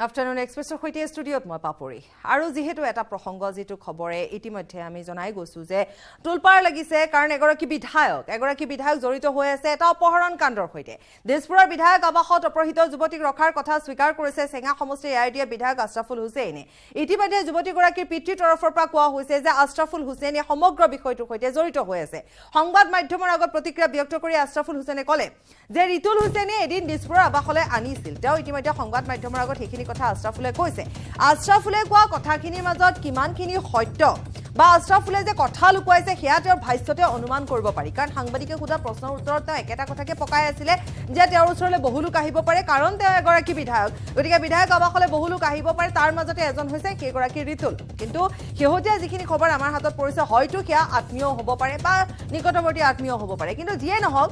Afternoon এক্সপ্ৰেছৰ সৈতে ষ্টুডিঅ'ত মই পাপৰি আৰু যিহেতু এটা প্ৰসংগ যিটো খবৰে ইতিমধ্যে আমি জনাই গৈছো যে টুলপাৰ লাগিছে কাৰণ এগৰাকী বিধায়ক জড়িত হৈ আছে এটা অপহৰণ কাণ্ডৰ সৈতে দিছপুৰৰ বিধায়ক আৱাসত অপহৃত যুৱতীক ৰখাৰ কথা স্বীকাৰ কৰিছে চেঙা সমষ্টিৰ এআইডিএ বিধায়ক আশৰাফুল হুছেইনে ইতিমধ্যে যুৱতীগৰাকীৰ পিতৃৰ তৰফৰ পৰা কোৱা হৈছে যে আশৰাফুল হুছেইনে সমগ্ৰ বিষয়টোৰ সৈতে জড়িত হৈ আছে সংবাদ মাধ্যমৰ আগত প্ৰতিক্ৰিয়া ব্যক্ত কৰি আশৰাফুল হুছেইনে ক'লে যে ৰিতুল হুছেইনে এদিন দিছপুৰৰ আৱাসলৈ আনিছিল তেওঁ ইতিমধ্যে সংবাদ মাধ্যমৰ আগত সেইখিনি কথা আশৰাফুলে কৈছে আশৰাফুলে কোৱা কথাখিনিৰ মাজত কিমানখিনি সত্য বা আশৰাফুলে যে কথা লুকুৱাইছে সেয়া তেওঁৰ ভাষ্যতে অনুমান কৰিব পাৰি কাৰণ সাংবাদিকে সোধা প্ৰশ্নৰ উত্তৰত তেওঁ একেটা কথাকে পকাই আছিলে যে তেওঁৰ ওচৰলৈ বহু লোক আহিব পাৰে কাৰণ তেওঁ এগৰাকী বিধায়ক গতিকে বিধায়ক আৱাসলৈ বহু লোক আহিব পাৰে তাৰ মাজতে এজন হৈছে সেইগৰাকী ৰিতুল কিন্তু শেহতীয়া যিখিনি খবৰ আমাৰ হাতত পৰিছে হয়তো সেয়া আত্মীয় হ'ব পাৰে বা নিকটৱৰ্তী আত্মীয় হ'ব পাৰে কিন্তু যিয়ে নহওক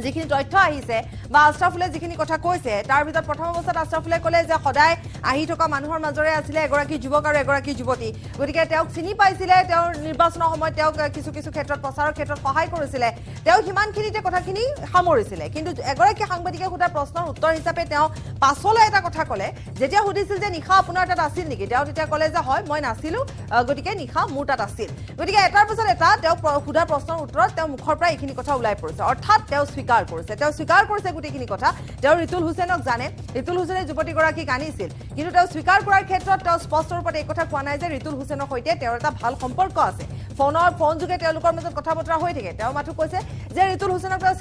যিখিনি তথ্য আহিছে বা আশৰাফুলে যিখিনি কথা কৈছে তাৰ ভিতৰত প্ৰথম অৱস্থাত আশৰাফুলে ক'লে যে সদায় আহি থকা মানুহৰ মাজৰে আছিলে এগৰাকী যুৱক আৰু এগৰাকী যুৱতী গতিকে তেওঁক চিনি পাইছিলে তেওঁৰ নিৰ্বাচনৰ সময়ত তেওঁক কিছু ক্ষেত্ৰত প্ৰচাৰৰ ক্ষেত্ৰত সহায় কৰিছিলে তেওঁ সিমানখিনিতে কথাখিনি সামৰিছিলে কিন্তু এগৰাকী সাংবাদিকে সোধা প্ৰশ্নৰ উত্তৰ হিচাপে তেওঁ পাছলৈ এটা কথা ক'লে যেতিয়া সুধিছিল যে নিশা আপোনাৰ তাত আছিল নেকি তেওঁ তেতিয়া ক'লে যে হয় মই নাছিলোঁ গতিকে নিশা মোৰ তাত আছিল গতিকে এটাৰ পিছত এটা তেওঁ সোধা প্ৰশ্নৰ উত্তৰত তেওঁ মুখৰ পৰা এইখিনি কথা ওলাই পৰিছে অৰ্থাৎ তেওঁ স্বীকাৰ কৰিছে গোটেইখিনি কথা তেওঁ ৰিতুল হুছেইনক জানে ৰিতুল হুছেইনে যুৱতীগৰাকীক আনিছিল কিন্তু তেওঁ স্বীকাৰ কৰাৰ ক্ষেত্ৰত তেওঁ স্পষ্ট ৰূপত এই কথা কোৱা নাই যে ৰিতুল হুছেইনৰ সৈতে তেওঁৰ এটা ভাল সম্পৰ্ক আছে ফোন যোগে তেওঁলোকৰ মাজত কথা বতৰা হৈ থাকে তেওঁ মাথো কৈছে যে ৰিতুল হুছেইনক তেওঁ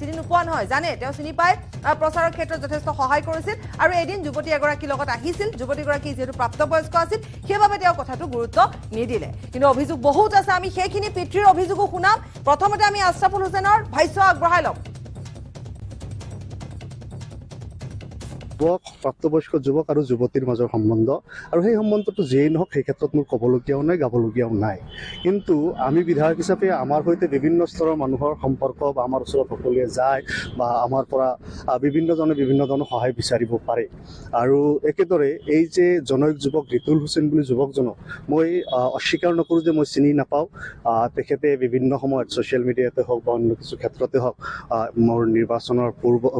চিনি নোপোৱা নহয় জানে তেওঁ চিনি পায় প্ৰচাৰৰ ক্ষেত্ৰত যথেষ্ট সহায় কৰিছিল আৰু এদিন যুৱতী এগৰাকীৰ লগত আহিছিল যুৱতীগৰাকী যিহেতু প্ৰাপ্তবয়স্ক আছিল সেইবাবে তেওঁ কথাটো গুৰুত্ব নিদিলে কিন্তু অভিযোগ বহুত আছে আমি সেইখিনি পিতৃৰ অভিযোগো শুনাম প্ৰথমতে আমি আশৰাফুল হুছেইনৰ ভাষ্য আগবঢ়াই লম প্ৰাপ্তবয়স্ক যুৱক আৰু যুৱতীৰ মাজৰ সম্বন্ধ আৰু সেই সম্বন্ধটো যিয়েই নহওক সেই ক্ষেত্ৰত মোৰ ক'বলগীয়াও নাই গাবলগীয়াও নাই কিন্তু আমি বিধায়ক হিচাপে আমাৰ সৈতে বিভিন্ন স্তৰৰ মানুহৰ সম্পৰ্ক বা আমাৰ ওচৰত সকলোৱে যায় বা আমাৰ পৰা বিভিন্নজনে বিভিন্ন ধৰণৰ সহায় বিচাৰিব পাৰে আৰু একেদৰে এই যে জনৈক যুৱক ৰিতুল হুছেইন বুলি যুৱকজনক মই অস্বীকাৰ নকৰোঁ যে মই চিনি নাপাওঁ তেখেতে বিভিন্ন সময়ত ছ'চিয়েল মিডিয়াতে হওক বা অন্য কিছু ক্ষেত্ৰতে হওক মোৰ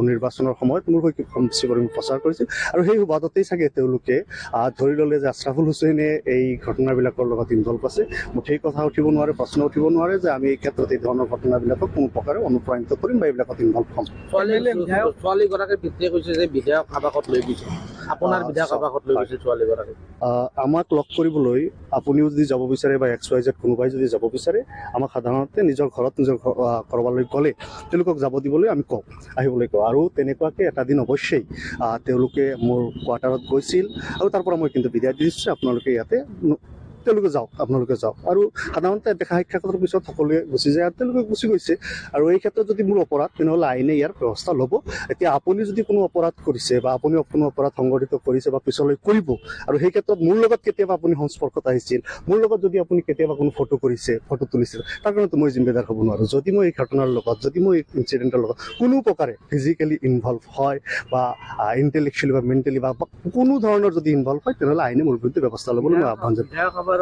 নিৰ্বাচনৰ সময়ত মোৰ হৈ প্ৰচাৰ কৰিছিল আৰু সেই সুবাদতেই চাগে তেওঁলোকে ধৰি ল'লে যে আশৰাফুল হুছেইনে এই ঘটনাবিলাকৰ লগত ইনভলভ আছে মুঠেই কথা উঠিব নোৱাৰে প্ৰশ্ন উঠিব নোৱাৰে যে আমি এই ক্ষেত্ৰত এই ধৰণৰ ঘটনাবিলাকক কোনো প্ৰকাৰে অনুপ্ৰাণিত কৰিম বা এইবিলাকত ইনভলভ হ'ম ছোৱালীগৰাকীৰ পিতৃয়ে কৈছে যে বিধায়ক আৱাসত লৈ গৈছে আপোনাৰ বিধায়ক আৱাসত লৈ গৈছে ছোৱালীগৰাকী আমাক লগ কৰিবলৈ আপুনিও যদি যাব বিচাৰে বা XYZ কোনোবাই যদি যাব বিচাৰে আমাক সাধাৰণতে নিজৰ কৰবালৈ গ'লে তেওঁলোকক যাব দিবলৈ আমি কওঁ আহিবলৈ কওঁ আৰু তেনেকুৱাকৈ এটা দিন অৱশ্যেই তেওঁলোকে মোৰ কোৱাৰ্টাৰত গৈছিল আৰু তাৰ পৰা মই কিন্তু বিদায় দিছোঁ আপোনালোকে ইয়াতে আপোনালোকে যাওক আৰু সাধাৰণতে দেখা সাক্ষাৎৰ পিছত সকলোৱে গুচি যায় আৰু তেওঁলোকে গুচি গৈছে আৰু এই ক্ষেত্ৰত যদি মোৰ অপৰাধ তেনেহ'লে আইনে ইয়াৰ ব্যৱস্থা ল'ব এতিয়া আপুনি যদি কোনো অপৰাধ কৰিছে বা আপুনি কোনো অপৰাধ সংঘটিত কৰিছে বা পিছলৈ কৰিব আৰু সেই ক্ষেত্ৰত মোৰ লগত কেতিয়াবা আপুনি সংস্পৰ্শত আহিছিল মোৰ লগত যদি আপুনি কেতিয়াবা কোনো ফটো তুলিছিল তাৰ কাৰণেতো মই জিম্মেদাৰ হ'ব নোৱাৰোঁ যদি মই এই ঘটনাৰ লগত যদি মই এই ইনচিডেণ্টৰ লগত কোনো প্ৰকাৰে ফিজিকেলি ইনভলভ হয় বা ইণ্টেলেকচুৱেলি বা মেণ্টেলি বা কোনো ধৰণৰ যদি ইনভলভ হয় তেনেহ'লে আইনে মোৰ বিৰুদ্ধে ব্যৱস্থা ল'বলৈ মই আহ্বান জনাম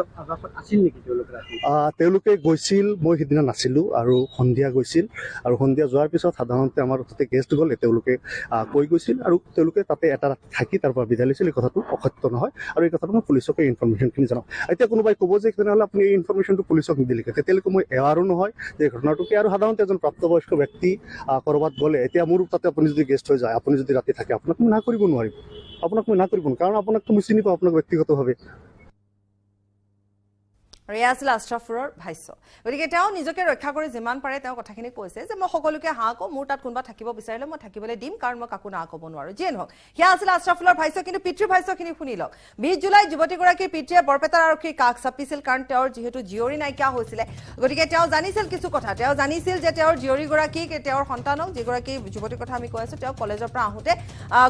তেওঁলোকে গৈছিল মই সিদিনা নাছিলোঁ আৰু সন্ধিয়া গৈছিল আৰু সন্ধিয়া যোৱাৰ পিছত সাধাৰণতে আমাৰ তাতে গেষ্ট গ'লে তেওঁলোকে কৈ গৈছিল আৰু তেওঁলোকে তাতে এটা ৰাতি থাকি তাৰ পৰা বিদায় লৈছিল এই কথাটো অসত্য নহয় আৰু এই কথাটো মই পুলিচকে ইনফৰমেশ্যনখিনি জনাম এতিয়া কোনোবাই ক'ব যে তেনেহ'লে আপুনি এই ইনফৰমেশ্যনটো পুলিচক নিদিলে তেতিয়ালৈকে মই এৱাৰো নহয় যে ঘটনাটোকে আৰু সাধাৰণতে এজন প্ৰাপ্তবয়স্ক ব্যক্তি ক'ৰবাত গ'লে এতিয়া মোৰ তাতে আপুনি যদি গেষ্ট হৈ যায় আপুনি যদি ৰাতি থাকে আপোনাক মই না কৰিব নোৱাৰিম কাৰণ আপোনাকতো মই চিনি পাওঁ আপোনাক ব্যক্তিগতভাৱে এয়া আছিল আশৰাফুলৰ ভাষ্য গতিকে তেওঁ নিজকে ৰক্ষা কৰি যিমান পাৰে তেওঁ কথাখিনি কৈছে যে মই সকলোকে কওঁ মোৰ তাত কোনোবা থাকিব বিচাৰিলে মই থাকিবলৈ দিম কাৰণ মই কাকো ক'ব নোৱাৰোঁ যিয়ে নহওক সেয়া আছিল আশৰাফুলৰ ভাষ্য কিন্তু পিতৃৰ ভাষ্যখিনি শুনি লওক 20 জুলাই যুৱতীগৰাকীৰ পিতৃয়ে বৰপেটাৰ আৰক্ষীৰ কাষ চাপিছিল কাৰণ তেওঁৰ যিহেতু জীয়ৰী নাইকিয়া হৈছিলে গতিকে তেওঁ জানিছিল কিছু কথা তেওঁ জানিছিল যে তেওঁৰ জীয়ৰীগৰাকীক তেওঁৰ সন্তানক যিগৰাকী যুৱতীৰ কথা আমি কৈ আছোঁ তেওঁ কলেজৰ পৰা আহোঁতে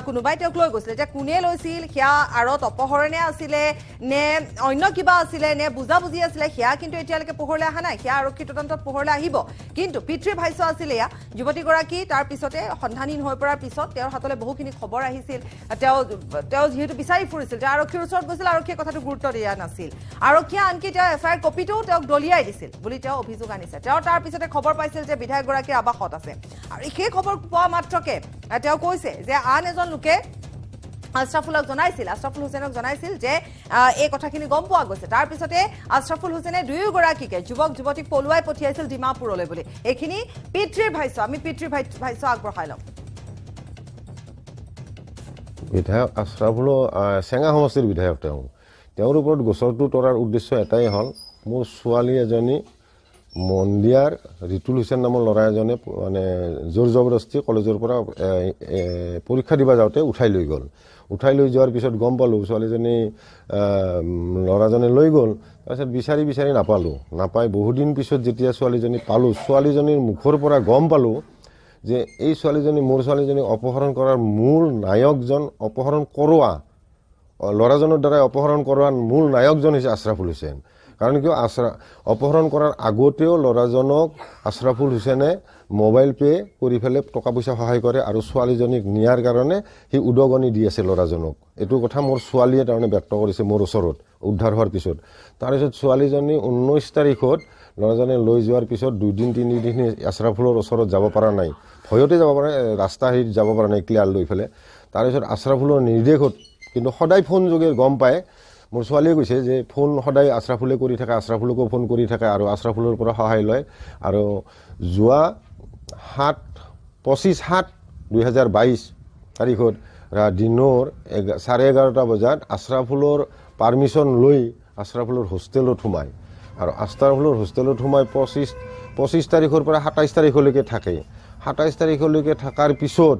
কোনোবাই তেওঁক লৈ গৈছিলে এতিয়া কোনে লৈছিল সেয়া আঁৰত অপহৰণে আছিলে নে অন্য কিবা আছিলে নে বুজাবুজি আছিলে সেয়া কিন্তু এতিয়ালৈকে পোহৰলৈ অহা নাই সেয়া আৰক্ষী তদন্তত পোহৰলৈ আহিব কিন্তু পিতৃৰ ভাষ্য আছিল এয়া যুৱতীগৰাকী তাৰ পিছতে সন্ধানহীন হৈ পৰাৰ পিছত তেওঁৰ হাতলৈ বহুখিনি খবৰ আহিছিল তেওঁ যিহেতু বিচাৰি ফুৰিছিল যে আৰক্ষীৰ ওচৰত গৈছিল আৰক্ষীয়ে কথাটো গুৰুত্ব দিয়া নাছিল আৰক্ষীয়ে আনকি তেওঁ FIR কপিটোও তেওঁক দলিয়াই দিছিল বুলি তেওঁ অভিযোগ আনিছে তেওঁ তাৰ পিছতে খবৰ পাইছিল যে বিধায়কগৰাকীৰ আৱাসত আছে আৰু সেই খবৰ পোৱা মাত্ৰকে তেওঁ কৈছে যে আন এজন লোকে আশৰাফুলক জনাইছিল, আশৰাফুল হুছেইনক জনাইছিল যে এই কথাখিনি গম পোৱা গৈছে। তাৰ পিছতে আশৰাফুল হুছেইনে দুয়োগৰাকীকে যুৱক যুৱতীক পলুৱাই পঠিয়াইছিল ডিমাপুৰলৈ বুলি। এইখিনি পিতৃৰ ভাষ্য, আমি পিতৃৰ ভাষ্য আগবঢ়াই ল'ম। বিধায়ক আশৰাফুল চেঙা সমষ্টিৰ বিধায়ক তেওঁৰ ওপৰত গোচৰটো তৰাৰ উদ্দেশ্য এটাই হ'ল, মোৰ ছোৱালী এজনী মন্দিয়াৰ ৰিতুল হুছেইন নামৰ ল'ৰা এজনে মানে জোৰ জবৰদস্তি কলেজৰ পৰা পৰীক্ষা দিব যাওঁতে উঠাই লৈ গ'ল। উঠাই লৈ যোৱাৰ পিছত গম পালোঁ ছোৱালীজনী ল'ৰাজনে লৈ গ'ল। তাৰপিছত বিচাৰি বিচাৰি নাপালোঁ, নাপাই বহুদিন পিছত যেতিয়া ছোৱালীজনী পালোঁ, ছোৱালীজনীৰ মুখৰ পৰা গম পালোঁ যে এই ছোৱালীজনী মোৰ ছোৱালীজনীক অপহৰণ কৰাৰ মূল নায়কজন, অপহৰণ কৰোৱা ল'ৰাজনৰ দ্বাৰাই অপহৰণ কৰোৱাৰ মূল নায়কজন হৈছে আশৰাফুল হুছেইন। কাৰণ কিয় অপহৰণ কৰাৰ আগতেও ল'ৰাজনক আশৰাফুল হুছেইনে মোবাইল পে' কৰি পেলাই টকা পইচা সহায় কৰে আৰু ছোৱালীজনীক নিয়াৰ কাৰণে সি উদগনি দি আছে ল'ৰাজনক। এইটো কথা মোৰ ছোৱালীয়ে তাৰমানে ব্যক্ত কৰিছে মোৰ ওচৰত উদ্ধাৰ হোৱাৰ পিছত। তাৰপিছত ছোৱালীজনী 19 তাৰিখত ল'ৰাজনে লৈ যোৱাৰ পিছত 2 দিন 3 দিন আশৰাফুলৰ ওচৰত যাব পৰা নাই, ভয়তে যাব পৰা নাই, ৰাস্তা হেৰিত যাব পৰা নাই ক্লিয়াৰ লৈ পেলাই। তাৰপিছত আশৰাফুলৰ নিৰ্দেশত কিন্তু সদায় ফোন যোগে গম পায়, মোৰ ছোৱালীয়ে কৈছে যে ফোন সদায় আশৰাফুলে কৰি থাকে, আশৰাফুলকো ফোন কৰি থাকে আৰু আশৰাফুলৰ পৰা সহায় লয়। আৰু যোৱা 25/7/2022 তাৰিখত দিনৰ 11:30 বজাত আশৰাফুলৰ পাৰ্মিশ্যন লৈ আশৰাফুলৰ হোষ্টেলত সোমায় আৰু আশৰাফুলৰ হোষ্টেলত সোমাই 25 তাৰিখৰ পৰা 27 তাৰিখলৈকে থাকে। 27 তাৰিখলৈকে থকাৰ পিছত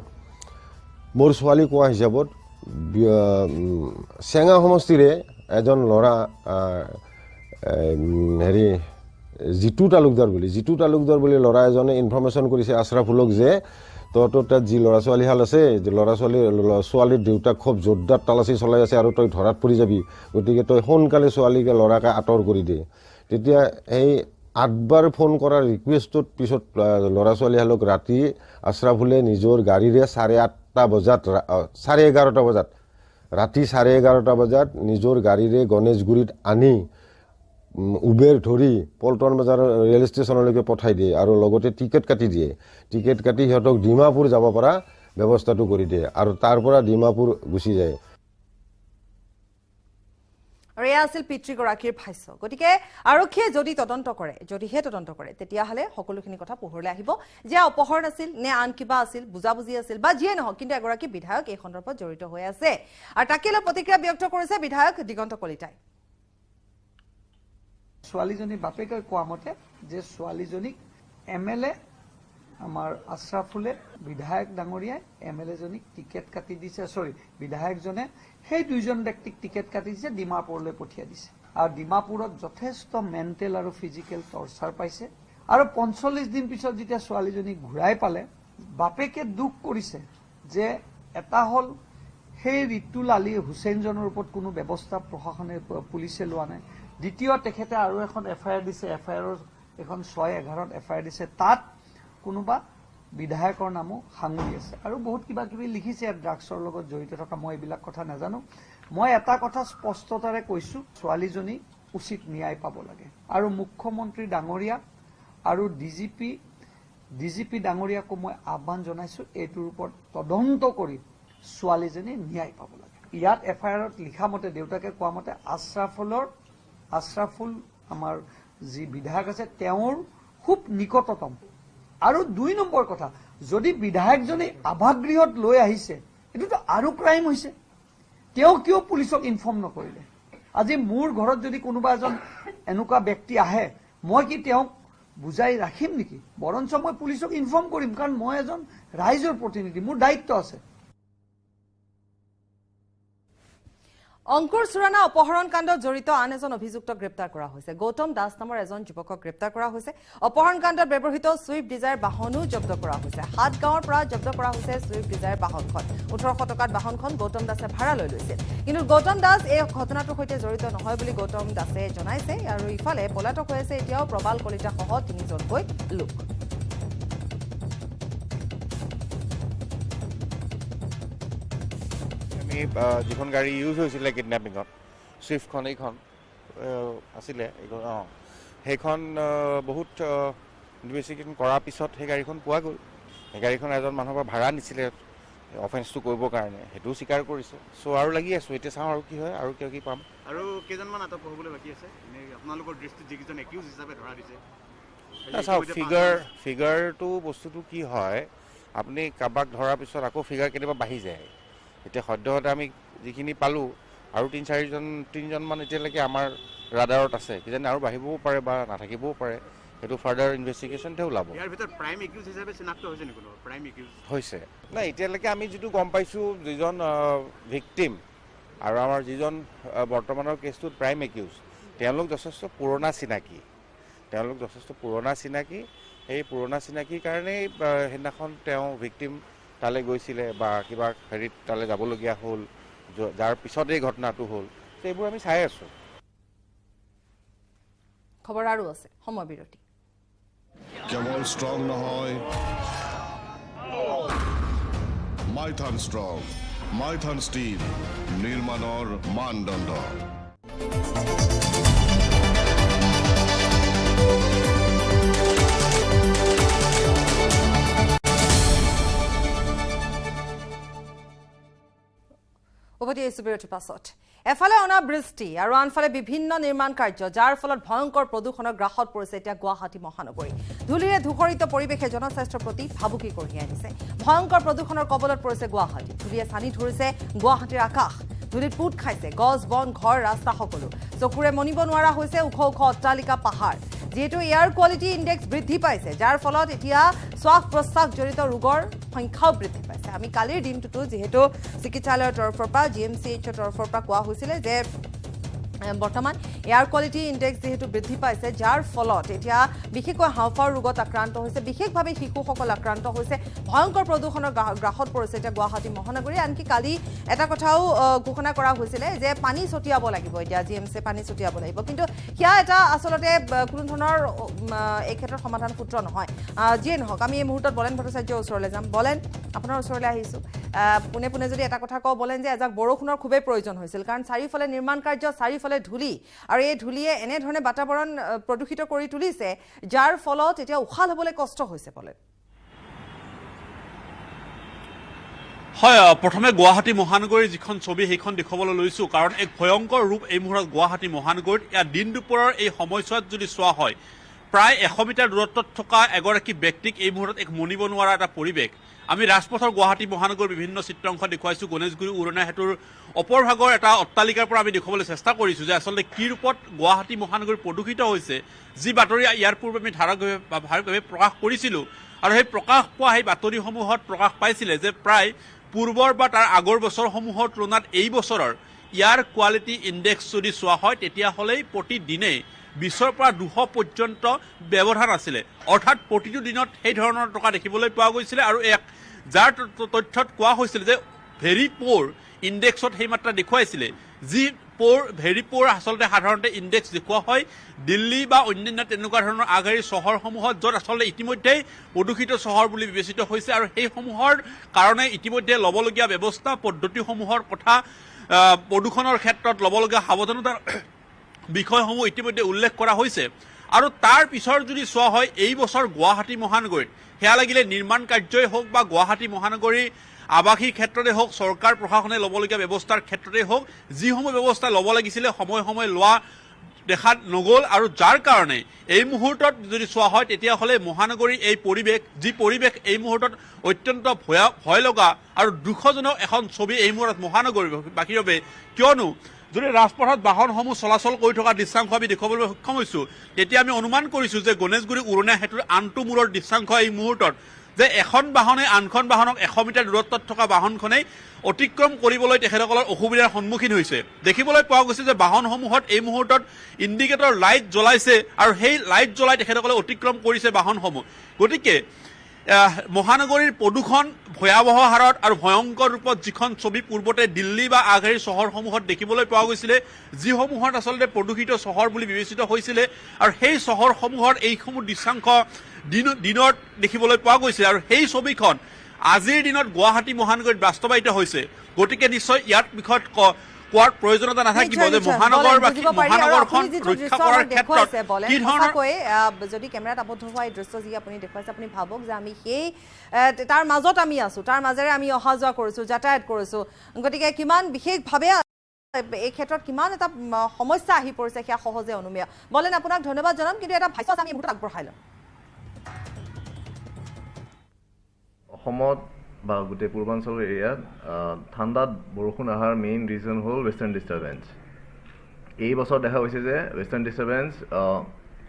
মোৰ ছোৱালী কোৱা হিচাপত চেঙা সমষ্টিৰে এজন ল'ৰা জিতু তালুকদাৰ বুলি ল'ৰা এজনে ইনফৰ্মেশ্যন কৰিছে আশৰাফুলক যে তোৰ তাত যি ল'ৰা ছোৱালীহাল আছে, ছোৱালীৰ দেউতাক খুব জোৰদাৰ তালাচী চলাই আছে আৰু তই ধৰাত পৰি যাবি, গতিকে তই সোনকালে ল'ৰাকে আঁতৰ কৰি দে। তেতিয়া এই 8বাৰ ফোন কৰাৰ ৰিকুৱেষ্টৰ পিছত ল'ৰা ছোৱালীহালক ৰাতি আশৰাফুলে নিজৰ গাড়ীৰে 11:30 বজাত ৰাতি 11:30 বজাত নিজৰ গাড়ীৰে গণেশগুৰিত আনি উবেৰ ধৰি পল্টন বজাৰ ৰেল ষ্টেচনলৈকে পঠাই দিয়ে আৰু লগতে টিকেট কাটি দিয়ে। টিকেট কাটি সিহঁতক ডিমাপুৰ যাব পৰা ব্যৱস্থাটো কৰি দিয়ে আৰু তাৰ পৰা ডিমাপুৰ গুচি যায়। আৰু এয়া আছিল পিতৃগৰাকীৰ ভাষ্য। গতিকে আৰক্ষীয়ে যদিহে তদন্ত কৰে তেতিয়াহ'লে সকলোখিনি কথা পোহৰলৈ আহিব যে অপহৰণ আছিল নে আন কিবা আছিল, বুজাবুজি আছিল বা যিয়ে নহওক, কিন্তু এগৰাকী বিধায়ক এই সন্দৰ্ভত জড়িত হৈ আছে। আৰু তাকে লৈ প্ৰতিক্ৰিয়া ব্যক্ত কৰিছে বিধায়ক দিগন্ত কলিতাই। ছোৱালীজনী বাপেকে কোৱা মতে যে ছোৱালীজনীক MLA আমাৰ আশৰাফুলে বিধায়ক ডাঙৰীয়াই MLA জনীক টিকেট কাটি দিছে, বিধায়কজনে সেই 2জন ব্যক্তিক টিকেট কাটি দিছে, ডিমাপুৰলৈ পঠিয়াই দিছে। আৰু ডিমাপুৰত যথেষ্ট মেণ্টেল আৰু ফিজিকেল টৰ্চাৰ পাইছে। আৰু 45 দিন পিছত যেতিয়া ছোৱালীজনীক ঘূৰাই পালে, বাপেকে দুখ কৰিছে যে এটা হ'ল সেই ৰিতুল আলী হুছেইনজনৰ ওপৰত কোনো ব্যৱস্থা প্ৰশাসনে পুলিচে লোৱা নাই। দ্বিতীয়, তেখেতে আৰু এখন FIR দিছে, FIRৰ এখন 6/11ত FIR দিছে, তাত কোনোবা বিধায়কৰ নামো সাঙুৰি আছে আৰু বহুত কিবা কিবি লিখিছে ড্ৰাগছৰ লগত জড়িত থকা। মই এইবিলাক কথা নাজানো। মই এটা কথা স্পষ্টতাৰে কৈছো, ছোৱালীজনী উচিত ন্যায় পাব লাগে আৰু মুখ্যমন্ত্ৰী ডাঙৰীয়া আৰু DGP ডাঙৰীয়াকো মই আহ্বান জনাইছো এইটোৰ ওপৰত তদন্ত কৰি ছোৱালীজনী ন্যায় পাব লাগে। ইয়াত FIRত লিখা মতে, দেউতাকে কোৱা মতে আশৰাফুল আমাৰ যি বিধায়ক আছে তেওঁৰ খুব নিকটতম। আৰু 2 নম্বৰ কথা, যদি বিধায়কজনে আৱাসগৃহত লৈ আহিছে, এইটোতো আৰু ক্ৰাইম হৈছে। তেওঁ কিয় পুলিচক ইনফৰ্ম নকৰিলে? আজি মোৰ ঘৰত যদি কোনোবা এজন এনেকুৱা ব্যক্তি আহে, মই কি তেওঁক বুজাই ৰাখিম নেকি? বৰঞ্চ মই পুলিচক ইনফৰ্ম কৰিম, কাৰণ মই এজন ৰাইজৰ প্ৰতিনিধি, মোৰ দায়িত্ব আছে। অংকুৰ চুৰানা অপহৰণ কাণ্ডত জড়িত আন এজন অভিযুক্তক গ্ৰেপ্তাৰ কৰা হৈছে। গৌতম দাস নামৰ এজন যুৱকক গ্ৰেপ্তাৰ কৰা হৈছে। অপহৰণ কাণ্ডত ব্যৱহৃত ছুইফ্ট ডিজায়াৰ বাহনো জব্দ কৰা হৈছে। 7 গাঁৱৰ পৰা জব্দ কৰা হৈছে ছুইফ্ট ডিজায়াৰ বাহনখন। 1800 টকাত বাহনখন গৌতম দাসে ভাড়ালৈ লৈছিল। কিন্তু গৌতম দাস এই ঘটনাটোৰ সৈতে জড়িত নহয় বুলি গৌতম দাসে জনাইছে। আৰু ইফালে পলাতক হৈ আছে এতিয়াও প্ৰবাল কলিতা সহ 3জনকৈ লোক। যিখন গাড়ী ইউজ হৈছিলে কিডনেপিঙত, ছুইফ্টখন এইখন আছিলে, সেইখন বহুত ইনভেষ্টিগেশ্যন কৰাৰ পিছত সেই গাড়ীখন পোৱা গ'ল। সেই গাড়ীখন এজন মানুহৰ পৰা ভাড়া নিছিলে, অফেন্সটো কৰিবৰ কাৰণে সেইটোও স্বীকাৰ কৰিছে চ' আৰু লাগি আছোঁ এতিয়া চাওঁ আৰু কি হয় আৰু কিয় কি পাম আৰু কেইজনমান আটক হ'বলৈ বাকী আছে আপোনালোকৰ দৃষ্টিত যিকেইজন একিউজ হিচাপে ধৰা দিছে চাওক ফিগাৰটো বস্তুটো কি হয় আপুনি কাৰোবাক ধৰাৰ পিছত আকৌ ফিগাৰ কেতিয়াবা বাঢ়ি যায় এতিয়া সদ্যহতে আমি যিখিনি পালোঁ আৰু তিনিজনমান এতিয়ালৈকে আমাৰ ৰাডাৰত আছে কিজানি আৰু বাঢ়িবও পাৰে বা নাথাকিবও পাৰে সেইটো ফাৰ্ডাৰ ইনভেষ্টিগেশ্যনতে ওলাব ইয়াৰ ভিতৰত প্ৰাইম একিউজ হিচাপে চিনাক্ত হৈছে নেকি প্ৰাইম একিউজ হৈছে নাই এতিয়ালৈকে আমি যিটো গম পাইছোঁ যিজন ভিক্টিম আৰু আমাৰ যিজন বৰ্তমানৰ কেছটোত প্ৰাইম একিউজ তেওঁলোক যথেষ্ট পুৰণা চিনাকি সেই পুৰণা চিনাকিৰ কাৰণেই সেইদিনাখন তেওঁ ভিক্টিম তালৈ গৈছিলে বা কিবা হেৰিত তালৈ যাবলগীয়া হ'ল যাৰ পিছত এই ঘটনাটো হ'ল সেইবোৰ আমি চাই আছোঁ খবৰ আৰু আছে সময় বিৰতি কেৱল ষ্ট্ৰং নহয় মাইথান ষ্ট্ৰং মাইথান ষ্টীল নিৰ্মাণৰ মানদণ্ড উভতি আহিছোঁ বিৰতিৰ পাছত এফালে অনাবৃষ্টি আৰু আনফালে বিভিন্ন নিৰ্মাণ কাৰ্য যাৰ ফলত ভয়ংকৰ প্ৰদূষণৰ গ্ৰাসত পৰিছে এতিয়া গুৱাহাটী মহানগৰী ধূলিৰে ধূসৰিত পৰিৱেশে জনস্বাস্থ্যৰ প্ৰতি ভাবুকি কঢ়িয়াই আনিছে ভয়ংকৰ প্ৰদূষণৰ কবলত পৰিছে গুৱাহাটী ধূলিয়ে ছানি ধৰিছে গুৱাহাটীৰ আকাশ ধূলিত পুত খাইছে গছ বন ঘৰ ৰাস্তা সকলো চকুৰে মনিব নোৱাৰা হৈছে ওখ ওখ অট্টালিকা পাহাৰ যেহেতু এয়াৰ কোৱালিটি ইণ্ডেক্স বৃদ্ধি পাইছে যাৰ ফলত এতিয়া শ্বাস প্ৰশ্বাস জড়িত ৰোগৰ সংখ্যাও বৃদ্ধি পাইছে আমি কালিৰ দিনটোতো যেহেতু চিকিৎসালয়ৰ তৰফৰ পৰা GMCHৰ তৰফৰ পৰা কোৱা হৈছিলে যে বৰ্তমান এয়াৰ কোৱালিটি ইণ্ডেক্স যেহেতু বৃদ্ধি পাইছে যাৰ ফলত এতিয়া বিশেষকৈ হাঁওফাঁওৰ ৰোগত আক্ৰান্ত হৈছে বিশেষভাৱে শিশুসকল আক্ৰান্ত হৈছে ভয়ংকৰ প্ৰদূষণৰ গ্ৰাসত পৰিছে এতিয়া গুৱাহাটী মহানগৰী আনকি কালি এটা কথাও ঘোষণা কৰা হৈছিলে যে পানী ছটিয়াব লাগিব এতিয়া GMC পানী ছটিয়াব লাগিব কিন্তু সেয়া এটা আচলতে কোনো ধৰণৰ এই ক্ষেত্ৰত সমাধান সূত্ৰ নহয় যিয়ে নহওক আমি এই মুহূৰ্তত বলেন ভট্টাচাৰ্যৰ ওচৰলৈ যাম বলেন আপোনাৰ ওচৰলৈ আহিছোঁ পোনে পোনে যদি এটা কথা কওঁ বলেন যে এজাক বৰষুণৰ খুবেই প্ৰয়োজন হৈছিল কাৰণ চাৰিওফালে নিৰ্মাণ কাৰ্য চাৰিওফালে ধূলি আৰু এই ধূলিয়ে এনেধৰণে বাতাবৰণ প্ৰদূষিত কৰি তুলিছে যাৰ ফলত এতিয়া উশাহ ল'বলৈ কষ্ট হৈছে বলেন হয় প্ৰথমে গুৱাহাটী মহানগৰীৰ যিখন ছবি সেইখন দেখুৱাবলৈ লৈছোঁ কাৰণ এক ভয়ংকৰ ৰূপ এই মুহূৰ্তত গুৱাহাটী মহানগৰীত ইয়াত দিন দুপৰৰ এই সময়ছোৱাত যদি চোৱা হয় প্ৰায় 100 মিটাৰ দূৰত্বত থকা এগৰাকী ব্যক্তিক এই মুহূৰ্তত এক মনিব নোৱাৰা এটা পৰিৱেশ আমি ৰাজপথৰ গুৱাহাটী মহানগৰীৰ বিভিন্ন চিত্ৰাংশ দেখুৱাইছোঁ গণেশগুৰি উৰণা সেতুৰ অপৰভাগৰ এটা অট্টালিকাৰ পৰা আমি দেখুৱাবলৈ চেষ্টা কৰিছোঁ যে আচলতে কি ৰূপত গুৱাহাটী মহানগৰী প্ৰদূষিত হৈছে যি বাতৰি ইয়াৰ পূৰ্বে আমি ধাৰাবাহিকভাৱে প্ৰকাশ কৰিছিলোঁ আৰু সেই প্ৰকাশ পোৱা সেই বাতৰিসমূহত প্ৰকাশ পাইছিলে যে প্ৰায় পূৰ্বৰ বা তাৰ আগৰ বছৰসমূহৰ তুলনাত এই বছৰৰ ইয়াৰ কোৱালিটি ইণ্ডেক্স যদি চোৱা হয় তেতিয়াহ'লে প্ৰতিদিনেই 20ৰ পৰা 200 পৰ্যন্ত ব্যৱধান আছিলে অৰ্থাৎ প্ৰতিটো দিনত সেই ধৰণৰ টকা দেখিবলৈ পোৱা গৈছিলে আৰু এক যাৰ তথ্যত কোৱা হৈছিল যে ভেৰি প'ৰ ইণ্ডেক্সত সেই মাত্ৰা দেখুৱাইছিলে যি ভেৰি প'ৰ আচলতে সাধাৰণতে ইণ্ডেক্স দেখুওৱা হয় দিল্লী বা অন্যান্য তেনেকুৱা ধৰণৰ আগশাৰীৰ চহৰসমূহত য'ত আচলতে ইতিমধ্যেই প্ৰদূষিত চহৰ বুলি বিবেচিত হৈছে আৰু সেইসমূহৰ কাৰণে ইতিমধ্যে ল'বলগীয়া ব্যৱস্থা পদ্ধতিসমূহৰ কথা প্ৰদূষণৰ ক্ষেত্ৰত ল'বলগীয়া সাৱধানতাৰ বিষয়সমূহ ইতিমধ্যে উল্লেখ কৰা হৈছে আৰু তাৰ পিছৰ যদি চোৱা হয় এই বছৰ গুৱাহাটী মহানগৰীত সেয়া লাগিলে নিৰ্মাণ কাৰ্যই হওক বা গুৱাহাটী মহানগৰী আৱাসিক ক্ষেত্ৰতে হওক চৰকাৰ প্ৰশাসনে ল'বলগীয়া ব্যৱস্থাৰ ক্ষেত্ৰতে হওক যিসমূহ ব্যৱস্থা ল'ব লাগিছিলে সময়ে সময়ে লোৱা দেখা নগ'ল আৰু যাৰ কাৰণে এই মুহূৰ্তত যদি চোৱা হয় তেতিয়াহ'লে মহানগৰীৰ এই পৰিৱেশ এই মুহূৰ্তত অত্যন্ত ভয় লগা আৰু দুখজনক এখন ছবি এই মুহূৰ্তত মহানগৰীবাসীৰ বাবে কিয়নো যদি ৰাজপথত বাহনসমূহ চলাচল কৰি থকা দৃশ্যাংশ আমি দেখুৱাবলৈ সক্ষম হৈছোঁ তেতিয়া আমি অনুমান কৰিছোঁ যে গণেশগুৰি উৰণীয়া সেতুৰ আনটো মূৰৰ দৃশ্যাংশ এই মুহূৰ্তত যে এখন বাহনে আনখন বাহনক 100 মিটাৰ দূৰত্বত থকা বাহনখনেই অতিক্ৰম কৰিবলৈ তেখেতসকলৰ অসুবিধাৰ সন্মুখীন হৈছে দেখিবলৈ পোৱা গৈছে যে বাহনসমূহত এই মুহূৰ্তত ইণ্ডিকেটৰ লাইট জ্বলাইছে আৰু সেই লাইট জ্বলাই তেখেতসকলে অতিক্ৰম কৰিছে বাহনসমূহ গতিকে মহানগৰীৰ প্ৰদূষণ ভয়াৱহ হাৰত আৰু ভয়ংকৰ ৰূপত যিখন ছবি পূৰ্বতে দিল্লী বা আগশাৰীৰ চহৰসমূহত দেখিবলৈ পোৱা গৈছিলে যিসমূহত আচলতে প্ৰদূষিত চহৰ বুলি বিবেচিত হৈছিলে আৰু সেই চহৰসমূহৰ এইসমূহ দৃশ্যাংশ দিনত দেখিবলৈ পোৱা গৈছে আৰু সেই ছবিখন আজিৰ দিনত গুৱাহাটী মহানগৰীত বাস্তৱায়িত হৈছে গতিকে নিশ্চয় ইয়াৰ বিষয়ত কোৱাৰ প্ৰয়োজনীয়তা নাথাকিব যে মহানগৰখন ৰক্ষা কৰাৰ ক্ষেত্ৰত কি ধৰণৰ যদি কেমেৰাত আবদ্ধ হোৱা এই দৃশ্য যি আপুনি দেখুৱাইছে আপুনি ভাবক যে আমি সেই তাৰ মাজত আমি আছো তাৰ মাজেৰে আমি অহা যোৱা কৰিছো যাতায়াত কৰিছো গতিকে কিমান বিশেষভাৱে এই ক্ষেত্ৰত কিমান এটা সমস্যা আহি পৰিছে সেয়া সহজে অনুমেয় বলেন আপোনাক ধন্যবাদ জনাম কিন্তু এটা ভাষ্য আমি মুহূৰ্তত আগবঢ়াই লম অসমত বা গোটেই পূৰ্বাঞ্চলৰ এৰিয়াত ঠাণ্ডাত বৰষুণ অহাৰ মেইন ৰিজন হ'ল ৱেষ্টাৰ্ণ ডিষ্টাৰ্বেঞ্চ এই বছৰ দেখা গৈছে যে ৱেষ্টাৰ্ণ ডিষ্টাৰ্বেঞ্চ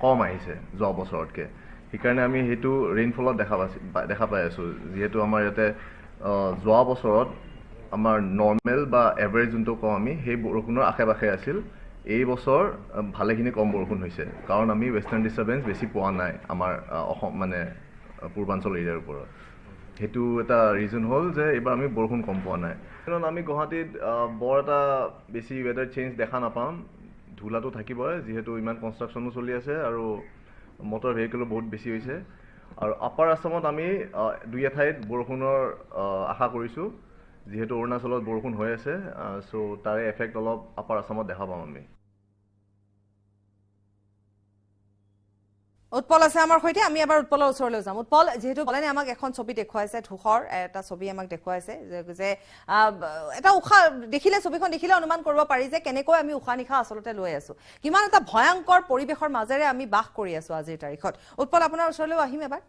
কম আহিছে যোৱা বছৰতকৈ সেইকাৰণে আমি সেইটো ৰেইনফলত দেখা পাই আছোঁ যিহেতু আমাৰ ইয়াতে যোৱা বছৰত আমাৰ নৰ্মেল বা এভাৰেজ যোনটো কওঁ আমি সেই বৰষুণৰ আশে পাশে আছিল এই বছৰ ভালেখিনি কম বৰষুণ হৈছে কাৰণ আমি ৱেষ্টাৰ্ণ ডিষ্টাৰ্বেঞ্চ বেছি পোৱা নাই আমাৰ অসম মানে পূৰ্বাঞ্চল এৰিয়াৰ ওপৰত সেইটো এটা ৰিজন হ'ল যে এইবাৰ আমি বৰষুণ কম পোৱা নাই কাৰণ আমি গুৱাহাটীত বৰ এটা বেছি ৱেডাৰ চেঞ্জ দেখা নাপাম ধূলাটো থাকিবই যিহেতু ইমান কনষ্ট্ৰাকশ্যনো চলি আছে আৰু মটৰ ভেহিকেলো বহুত বেছি হৈছে আৰু আপাৰ আছামত আমি দুই এঠাইত বৰষুণৰ আশা কৰিছোঁ যিহেতু অৰুণাচলত বৰষুণ হৈ আছে চ' তাৰে এফেক্ট অলপ আপাৰ আছামত দেখা পাম আমি উৎপল আছে আমাৰ সৈতে আমি এবাৰ উৎপলৰ ওচৰলৈ যাম উৎপল যেহেতু বলেনে আমাক এখন ছবি দেখুৱাইছে ধূসৰ এটা ছবি আমাক দেখুৱাইছে যে এটা উশাহ দেখিলে ছবিখন দেখিলে অনুমান কৰিব পাৰি যে কেনেকৈ আমি উশাহ নিশাহ আচলতে লৈ আছো কিমান এটা ভয়ংকৰ পৰিৱেশৰ মাজেৰে আমি বাস কৰি আছো আজিৰ তাৰিখত উৎপল আপোনাৰ ওচৰলৈ আহিম এবাৰ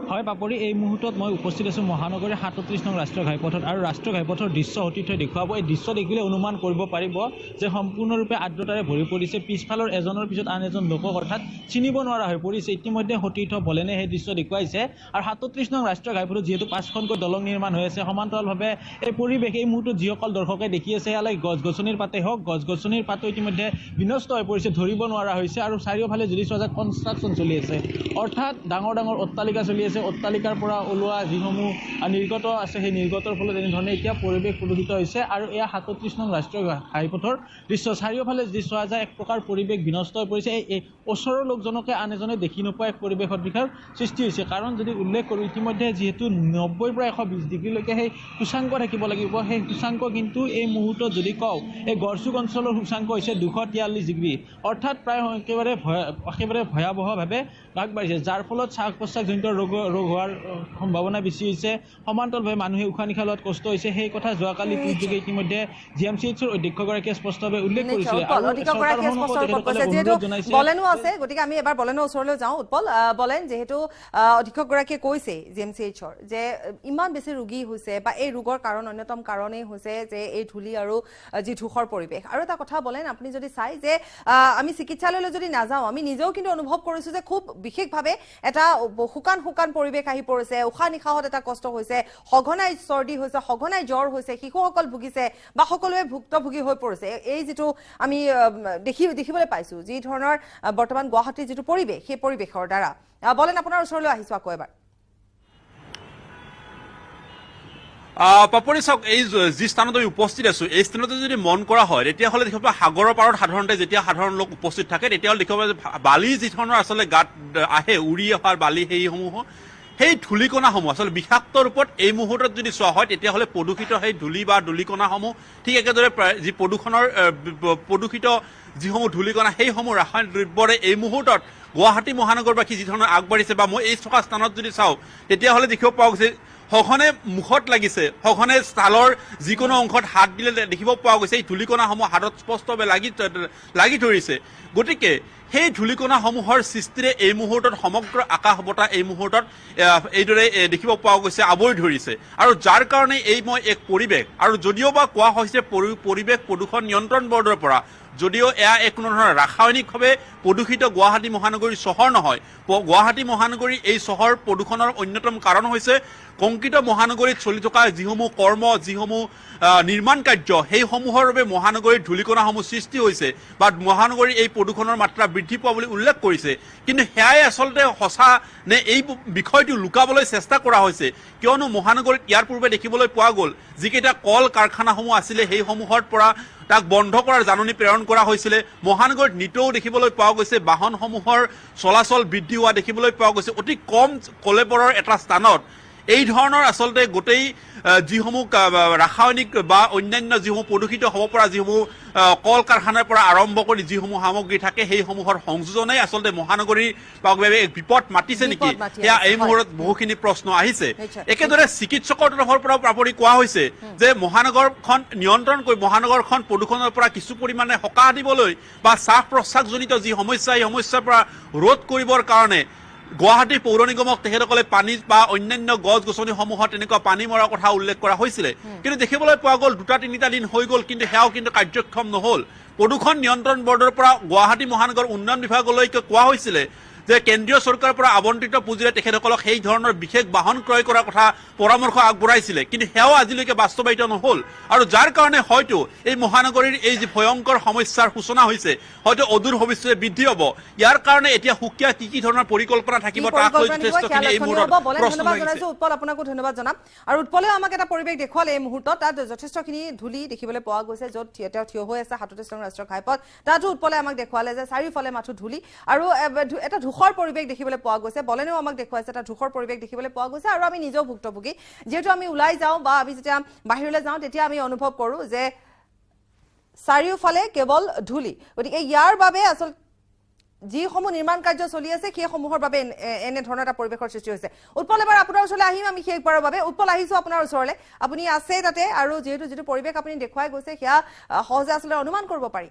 হয় বাপৰি এই মুহূৰ্তত মই উপস্থিত আছোঁ মহানগৰীৰ ৩৭ নং ৰাষ্ট্ৰীয় ঘাইপথত আৰু ৰাষ্ট্ৰীয় ঘাইপথৰ দৃশ্য অতীতই দেখুৱাব এই দৃশ্য দেখিলে অনুমান কৰিব পাৰিব যে সম্পূৰ্ণৰূপে আৰ্দ্ৰতাৰে ভৰি পৰিছে পিছফালৰ এজনৰ পিছত আন এজন লোকক অৰ্থাৎ চিনিব নোৱাৰা হৈ পৰিছে ইতিমধ্যে সতীৰ্থ বলেনে সেই দৃশ্য দেখুৱাইছে আৰু ৩৭ নং ৰাষ্ট্ৰীয় ঘাইপথত যিহেতু ৫খনকৈ দলং নিৰ্মাণ হৈ আছে সমান্তৰালভাৱে এই পৰিৱেশ এই মুহূৰ্তত যিসকল দৰ্শকে দেখি আছে ইয়ালৈ গছ গছনিৰ পাতে হওক গছ গছনিৰ পাতো ইতিমধ্যে বিনষ্ট হৈ পৰিছে ধৰিব নোৱাৰা হৈছে আৰু চাৰিওফালে যদি চোৱা যায় কনষ্ট্ৰাকশ্যন চলি আছে অৰ্থাৎ ডাঙৰ ডাঙৰ অট্টালিকা চলি আছে অট্টালিকাৰ পৰা ওলোৱা যিসমূহ নিৰ্গত আছে সেই নিৰ্গতৰ ফলত এনেধৰণে এতিয়া পৰিৱেশ প্ৰদূষিত হৈছে আৰু এয়া ৩৭ নং ৰাষ্ট্ৰীয় ঘাইপথৰ দৃশ্য চাৰিওফালে যদি চোৱা যায় এক প্ৰকাৰ পৰিৱেশ বিনষ্ট হৈ পৰিছে এই ওচৰৰ লোকজনকে আন এজনে দেখি নোপোৱা এক পৰিৱেশৰ বিষয়ৰ সৃষ্টি হৈছে কাৰণ যদি উল্লেখ কৰোঁ ইতিমধ্যে যিহেতু ৯০ৰ পৰা ১২০ ডিগ্ৰীলৈকে সেই সূচাংক থাকিব লাগিব সেই সূচাংক কিন্তু এই মুহূৰ্তত যদি কওঁ এই গড়চুক অঞ্চলৰ সূচাংক হৈছে ২৪৩ ডিগ্ৰী অৰ্থাৎ প্ৰায় একেবাৰে ভয়াৱহভাৱে আগবাঢ়িছে যাৰ ফলত শ্বাস প্ৰশ্বাসজনিত ৰোগ হোৱাৰ সম্ভাৱনা বেছি হৈছে সমান্তৰালভাৱে মানুহে উশাহ নিশাহ লোৱাত কষ্ট হৈছে সেই কথা যোৱাকালি টুইটযোগে ইতিমধ্যে GMCHৰ অধ্যক্ষগৰাকীয়ে স্পষ্টভাৱে উল্লেখ কৰিছে বলেনো আছে গতিকে আমি এবাৰ বলেনৰ ওচৰলৈ যাওঁ উৎপল বলেন যেহেতু অধ্যক্ষগৰাকীয়ে কৈছে GMCHৰ যে ইমান বেছি ৰোগী হৈছে বা এই ৰোগৰ কাৰণ অন্যতম কাৰণেই হৈছে যে এই ধূলি আৰু যি ধূসৰ পৰিৱেশ আৰু এটা কথা বলেন আপুনি যদি চাই যে আমি চিকিৎসালয়লৈ যদি নাযাওঁ আমি নিজেও কিন্তু অনুভৱ কৰিছোঁ যে খুব বিশেষভাৱে এটা শুকান পৰিৱেশ আহি পৰিছে উশাহ নিশাহত এটা কষ্ট হৈছে সঘনাই চৰ্দি হৈছে সঘনাই জ্বৰ হৈছে শিশুসকল ভুগিছে বা সকলোৱে ভুক্তভোগী হৈ পৰিছে এই যিটো আমি দেখিবলৈ পাইছোঁ যি ধৰণৰ বৰ্তমান গুৱাহাটীৰ যিটো পৰিৱেশ সেই পৰিৱেশৰ দ্বাৰা বলেন আপোনাৰ ওচৰলৈ আহিছোঁ আকৌ এবাৰ পাপৰি চাওক এই যি স্থানত আমি উপস্থিত আছো এই স্থানতে যদি মন কৰা হয় তেতিয়াহ'লে দেখিব সাগৰৰ পাৰত সাধাৰণতে যেতিয়া সাধাৰণ লোক উপস্থিত থাকে তেতিয়াহ'লে দেখিব যে বালি যি ধৰণৰ আচলতে গাত আহে উৰি অহাৰ বালি সেইসমূহ সেই ধূলিকণাসমূহ আচলতে বিষাক্ত ৰূপত এই মুহূৰ্তত যদি চোৱা হয় তেতিয়াহ'লে প্ৰদূষিত সেই ধূলি বা ধূলিকণাসমূহ ঠিক একেদৰে যি প্ৰদূষিত যিসমূহ ধূলিকণা সেইসমূহ ৰাসায়নিক দ্ৰব্যৰে এই মুহূৰ্তত গুৱাহাটী মহানগৰবাসী যি ধৰণৰ আগবাঢ়িছে বা মই এই থকা স্থানত যদি চাওঁ তেতিয়াহ'লে দেখিব পোৱা গৈছে সঘনে মুখত লাগিছে সঘনে ছালৰ যিকোনো অংশত হাত দিলে দেখিব পোৱা গৈছে এই ধূলিকণাসমূহ হাতত স্পষ্টভাৱে লাগি ধৰিছে গতিকে সেই ধূলিকণাসমূহৰ সৃষ্টিৰে এই মুহূৰ্তত সমগ্ৰ আকাশ বতাহ এই মুহূৰ্তত এইদৰে দেখিব পোৱা গৈছে আৱৰি ধৰিছে আৰু যাৰ কাৰণে এই মই এক পৰিৱেশ আৰু যদিও বা কোৱা হৈছে পৰিৱেশ প্ৰদূষণ নিয়ন্ত্ৰণ বৰ্ডৰ পৰা যদিও এয়া এক কোনো ধৰণৰ ৰাসায়নিকভাৱে প্ৰদূষিত গুৱাহাটী মহানগৰী চহৰ নহয় গুৱাহাটী মহানগৰী এই চহৰ প্ৰদূষণৰ অন্যতম কাৰণ হৈছে কংক্ৰিট মহানগৰীত চলি থকা যিসমূহ কৰ্ম যিসমূহ নিৰ্মাণ কাৰ্য সেইসমূহৰ বাবে মহানগৰীৰ ধূলিকণাসমূহ সৃষ্টি হৈছে বা মহানগৰীৰ এই প্ৰদূষণৰ মাত্ৰা বৃদ্ধি পোৱা বুলি উল্লেখ কৰিছে কিন্তু সেয়াই আচলতে সঁচা নে এই বিষয়টো লুকাবলৈ চেষ্টা কৰা হৈছে কিয়নো মহানগৰীত ইয়াৰ পূৰ্বে দেখিবলৈ পোৱা গ'ল যিকেইটা কল কাৰখানাসমূহ আছিলে সেইসমূহৰ পৰা তাক বন্ধ কৰাৰ জাননী প্ৰেৰণ কৰা হৈছিলে মহানগৰীত নিতৌ দেখিবলৈ পোৱা গৈছে বাহনসমূহৰ চলাচল বৃদ্ধি হোৱা দেখিবলৈ পোৱা গৈছে অতি কম কলেবৰৰ এটা স্থানত এই ধৰণৰ আচলতে গোটেই যিসমূহ ৰাসায়নিক বা অন্যান্য যিসমূহ প্ৰদূষিত হ'ব পৰা যিসমূহ কল কাৰখানাৰ পৰা আৰম্ভ কৰি যিসমূহ সামগ্ৰী থাকে সেইসমূহৰ সংযোজনেই আচলতে মহানগৰীৰ বাবে এক বিপদ মাতিছে নেকি সেয়া এই মুহূৰ্তত বহুখিনি প্ৰশ্ন আহিছে একেদৰে চিকিৎসকৰ তৰফৰ পৰা পাপৰি কোৱা হৈছে যে মহানগৰখন নিয়ন্ত্ৰণ কৰি মহানগৰখন প্ৰদূষণৰ পৰা কিছু পৰিমাণে সকাহ দিবলৈ বা শ্বাস প্ৰশ্বাসজনিত যি সমস্যা এই সমস্যাৰ পৰা ৰোধ কৰিবৰ কাৰণে গুৱাহাটী পৌৰ নিগমক তেখেতসকলে পানী বা অন্যান্য গছ গছনিসমূহত তেনেকুৱা পানী মৰাৰ কথা উল্লেখ কৰা হৈছিলে কিন্তু দেখিবলৈ পোৱা গ'ল 2-3 দিন হৈ গ'ল কিন্তু সেয়াও কিন্তু কাৰ্যক্ষম নহ'ল প্ৰদূষণ নিয়ন্ত্ৰণ বৰ্ডৰ পৰা গুৱাহাটী মহানগৰ উন্নয়ন বিভাগলৈকে কোৱা হৈছিলে যে কেন্দ্ৰীয় চৰকাৰৰ পৰা আবণ্টিত পুঁজিৰে তেখেতসকলক সেই ধৰণৰ বিশেষ বাহন ক্ৰয় কৰাৰ কথা পৰামৰ্শ আগবঢ়াইছিলে কিন্তু সেয়াও আজিলৈকে বাস্তৱায়িত নহ'ল আৰু যাৰ কাৰণে হয়তো এই মহানগৰীৰ এই যি ভয়ংকৰ সমস্যাৰ সূচনা হৈছে হয়তো অদূৰ ভৱিষ্যতে বৃদ্ধি হ'ব ইয়াৰ কাৰণে এতিয়া সুকীয়া কি ধৰণৰ পৰিকল্পনা থাকিব তাক লৈ যথেষ্টখিনি এই মুহূৰ্তত প্ৰশ্ন জনাইছো উৎপল আপোনাকো ধন্যবাদ জনাম আৰু উৎপলেও আমাক এটা পৰিৱেশ দেখুৱালে এই মুহূৰ্তত তাত যথেষ্টখিনি ধূলি দেখিবলৈ পোৱা গৈছে য'ত তেওঁ থিয় হৈ আছে 37 নং ৰাষ্ট্ৰীয় ঘাইপথ তাতো উৎপলে আমাক দেখুৱালে যে চাৰিওফালে মাথো ধূলি আৰু এটা ধূসৰ পৰিৱেশ দেখিবলৈ পোৱা গৈছে বলেনেও আমাক দেখুৱাইছে এটা ধূসৰ পৰিৱেশ দেখিবলৈ পোৱা গৈছে আৰু আমি নিজেও ভুক্তভোগী যেহেতু আমি ওলাই যাওঁ বা আমি যেতিয়া বাহিৰলৈ যাওঁ তেতিয়া আমি অনুভৱ কৰোঁ যে চাৰিওফালে কেৱল ধূলি গতিকে ইয়াৰ বাবে আচলতে যিসমূহ নিৰ্মাণ কাৰ্য চলি আছে সেইসমূহৰ বাবে এনে ধৰণৰ এটা পৰিৱেশৰ সৃষ্টি হৈছে উৎপল এবাৰ আপোনাৰ ওচৰলৈ আহিম আমি শেষবাৰৰ বাবে উৎপল আহিছোঁ আপোনাৰ ওচৰলৈ আপুনি আছে তাতে আৰু যিটো পৰিৱেশ আপুনি দেখুৱাই গৈছে সেয়া সহজে আচলতে অনুমান কৰিব পাৰি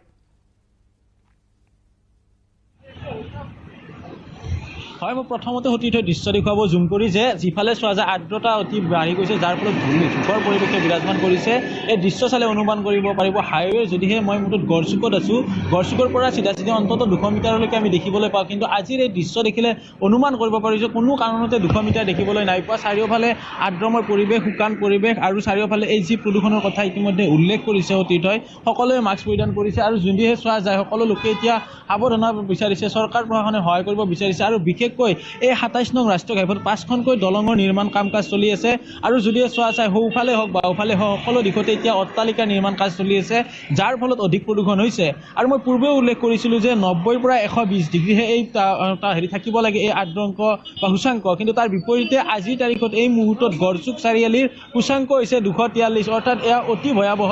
হয় মই প্ৰথমতে সতীৰ্থ দৃশ্য দেখুৱাব জুম কৰি যে যিফালে চোৱা যায় আৰ্দ্ৰতা অতি বাঢ়ি গৈছে যাৰ ফলত ধূসৰ পৰিৱেশে বিৰাজমান কৰিছে এই দৃশ্য চালে অনুমান কৰিব পাৰিব হাইৱে যদিহে মই মুঠত গড়চুকত আছোঁ গড়চুকৰ পৰা চিধা অন্ততঃ 200 মিটাৰলৈকে আমি দেখিবলৈ পাওঁ কিন্তু আজিৰ এই দৃশ্য দেখিলে অনুমান কৰিব পাৰি যে কোনো কাৰণতে 200 মিটাৰ দেখিবলৈ নাই পোৱা চাৰিওফালে আৰ্দ্ৰময় পৰিৱেশ শুকান পৰিৱেশ আৰু চাৰিওফালে এই যি প্ৰদূষণৰ কথা ইতিমধ্যে উল্লেখ কৰিছে সতীৰ্থই সকলোৱে মাস্ক পৰিধান কৰিছে আৰু যদিহে চোৱা যায় সকলো লোকে এতিয়া সাৱধান হ'ব বিচাৰিছে চৰকাৰ প্ৰশাসনে সহায় কৰিব বিচাৰিছে আৰু বিশেষকৈ এই 27 নং ৰাষ্ট্ৰীয় ঘাইপথ 5খনকৈ দলঙৰ নিৰ্মাণ কাম কাজ চলি আছে আৰু যদিহে চোৱা যায় সোঁফালে হওক বাওঁফালে হওক সকলো দিশতে এতিয়া অট্টালিকা নিৰ্মাণ কাজ চলি আছে যাৰ ফলত অধিক প্ৰদূষণ হৈছে আৰু মই পূৰ্বেও উল্লেখ কৰিছিলোঁ যে 90 পৰা 120 ডিগ্ৰীহে এই থাকিব লাগে এই আৰ্দ্ৰাংক বা সূচাংক কিন্তু তাৰ বিপৰীতে আজিৰ তাৰিখত এই মুহূৰ্তত গড়চুক চাৰিআলিৰ সূচাংক হৈছে 243 অৰ্থাৎ এয়া অতি ভয়াৱহ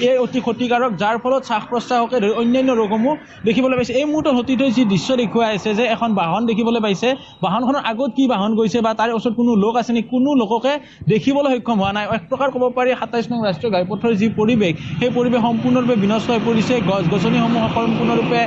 এই অতি ক্ষতিকাৰক যাৰ ফলত শ্বাস প্ৰশ্বাসকে ধৰি অন্যান্য ৰোগসমূহ দেখিবলৈ পাইছে এই মুহূৰ্তত সতীৰ্থ যি দৃশ্য দেখুৱাই আছে যে এখন বাহন দেখিবলৈ পাইছে বাহনখনৰ আগত কি বাহন গৈছে বা তাৰ ওচৰত কোনো লোক আছে নেকি কোনো লোককে দেখিবলৈ সক্ষম হোৱা নাই এক প্ৰকাৰ ক'ব পাৰি 27 নং ৰাষ্ট্ৰীয় ঘাইপথৰ যি পৰিৱেশ সেই পৰিৱেশ সম্পূৰ্ণৰূপে বিনষ্ট হৈ পৰিছে গছ গছনিসমূহ সম্পূৰ্ণৰূপে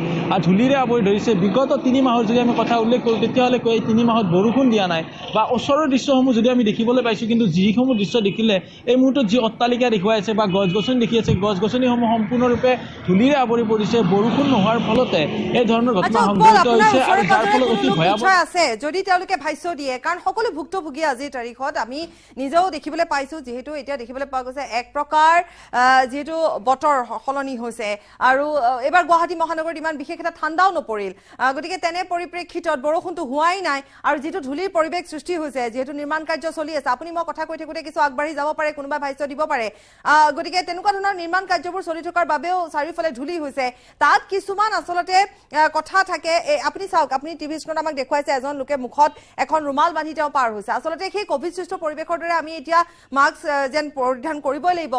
ধূলিৰে আৱৰি ধৰিছে বিগত 3 মাহৰ যদি আমি কথা উল্লেখ কৰোঁ তেতিয়াহ'লে এই 3 মাহত বৰষুণ দিয়া নাই বা ওচৰৰ দৃশ্যসমূহ যদি আমি দেখিবলৈ পাইছোঁ কিন্তু যিসমূহ দৃশ্য দেখিলে এই মুহূৰ্তত যি অট্টালিকা দেখুৱাই আছে বা গছ গছনি দেখি আছে গছ গছনিসমূহ সম্পূৰ্ণৰূপে ধূলিৰে আৱৰি পৰিছে বৰষুণ নোহোৱাৰ ফলতে এই ধৰণৰ ঘটনা সংঘটিত হৈছে আৰু যাৰ ফলত অতি ভয়াৱহ আছে যদি তেওঁলোকে ভাষ্য দিয়ে কাৰণ সকলো ভুক্তভোগী আজিৰ তাৰিখত আমি নিজেও দেখিবলৈ পাইছোঁ যিহেতু এতিয়া দেখিবলৈ পোৱা গৈছে এক প্ৰকাৰ যিহেতু বতৰ সলনি হৈছে আৰু এবাৰ গুৱাহাটী মহানগৰত ইমান বিশেষ এটা ঠাণ্ডাও নপৰিল গতিকে তেনে পৰিপ্ৰেক্ষিতত বৰষুণটো হোৱাই নাই আৰু যিটো ধূলিৰ পৰিৱেশ সৃষ্টি হৈছে যিহেতু নিৰ্মাণ কাৰ্য চলি আছে আপুনি মই কথা কৈ থাকোঁতে কিছু আগবাঢ়ি যাব পাৰে কোনোবা ভাষ্য দিব পাৰে গতিকে তেনেকুৱা ধৰণৰ নিৰ্মাণ কাৰ্যবোৰ চলি থকাৰ বাবেও চাৰিওফালে ধূলি হৈছে তাত কিছুমান আচলতে কথা থাকে আপুনি চাওক আপুনি টিভি স্ক্ৰীণত আমাক দেখুৱাইছে এজন লোকে মুখত এখন ৰুমাল বান্ধি তেওঁ পাৰ হৈছে আচলতে সেই কোভিড সৃষ্ট পৰিৱেশৰ দৰে আমি এতিয়া মাস্ক যেন পৰিধান কৰিবই লাগিব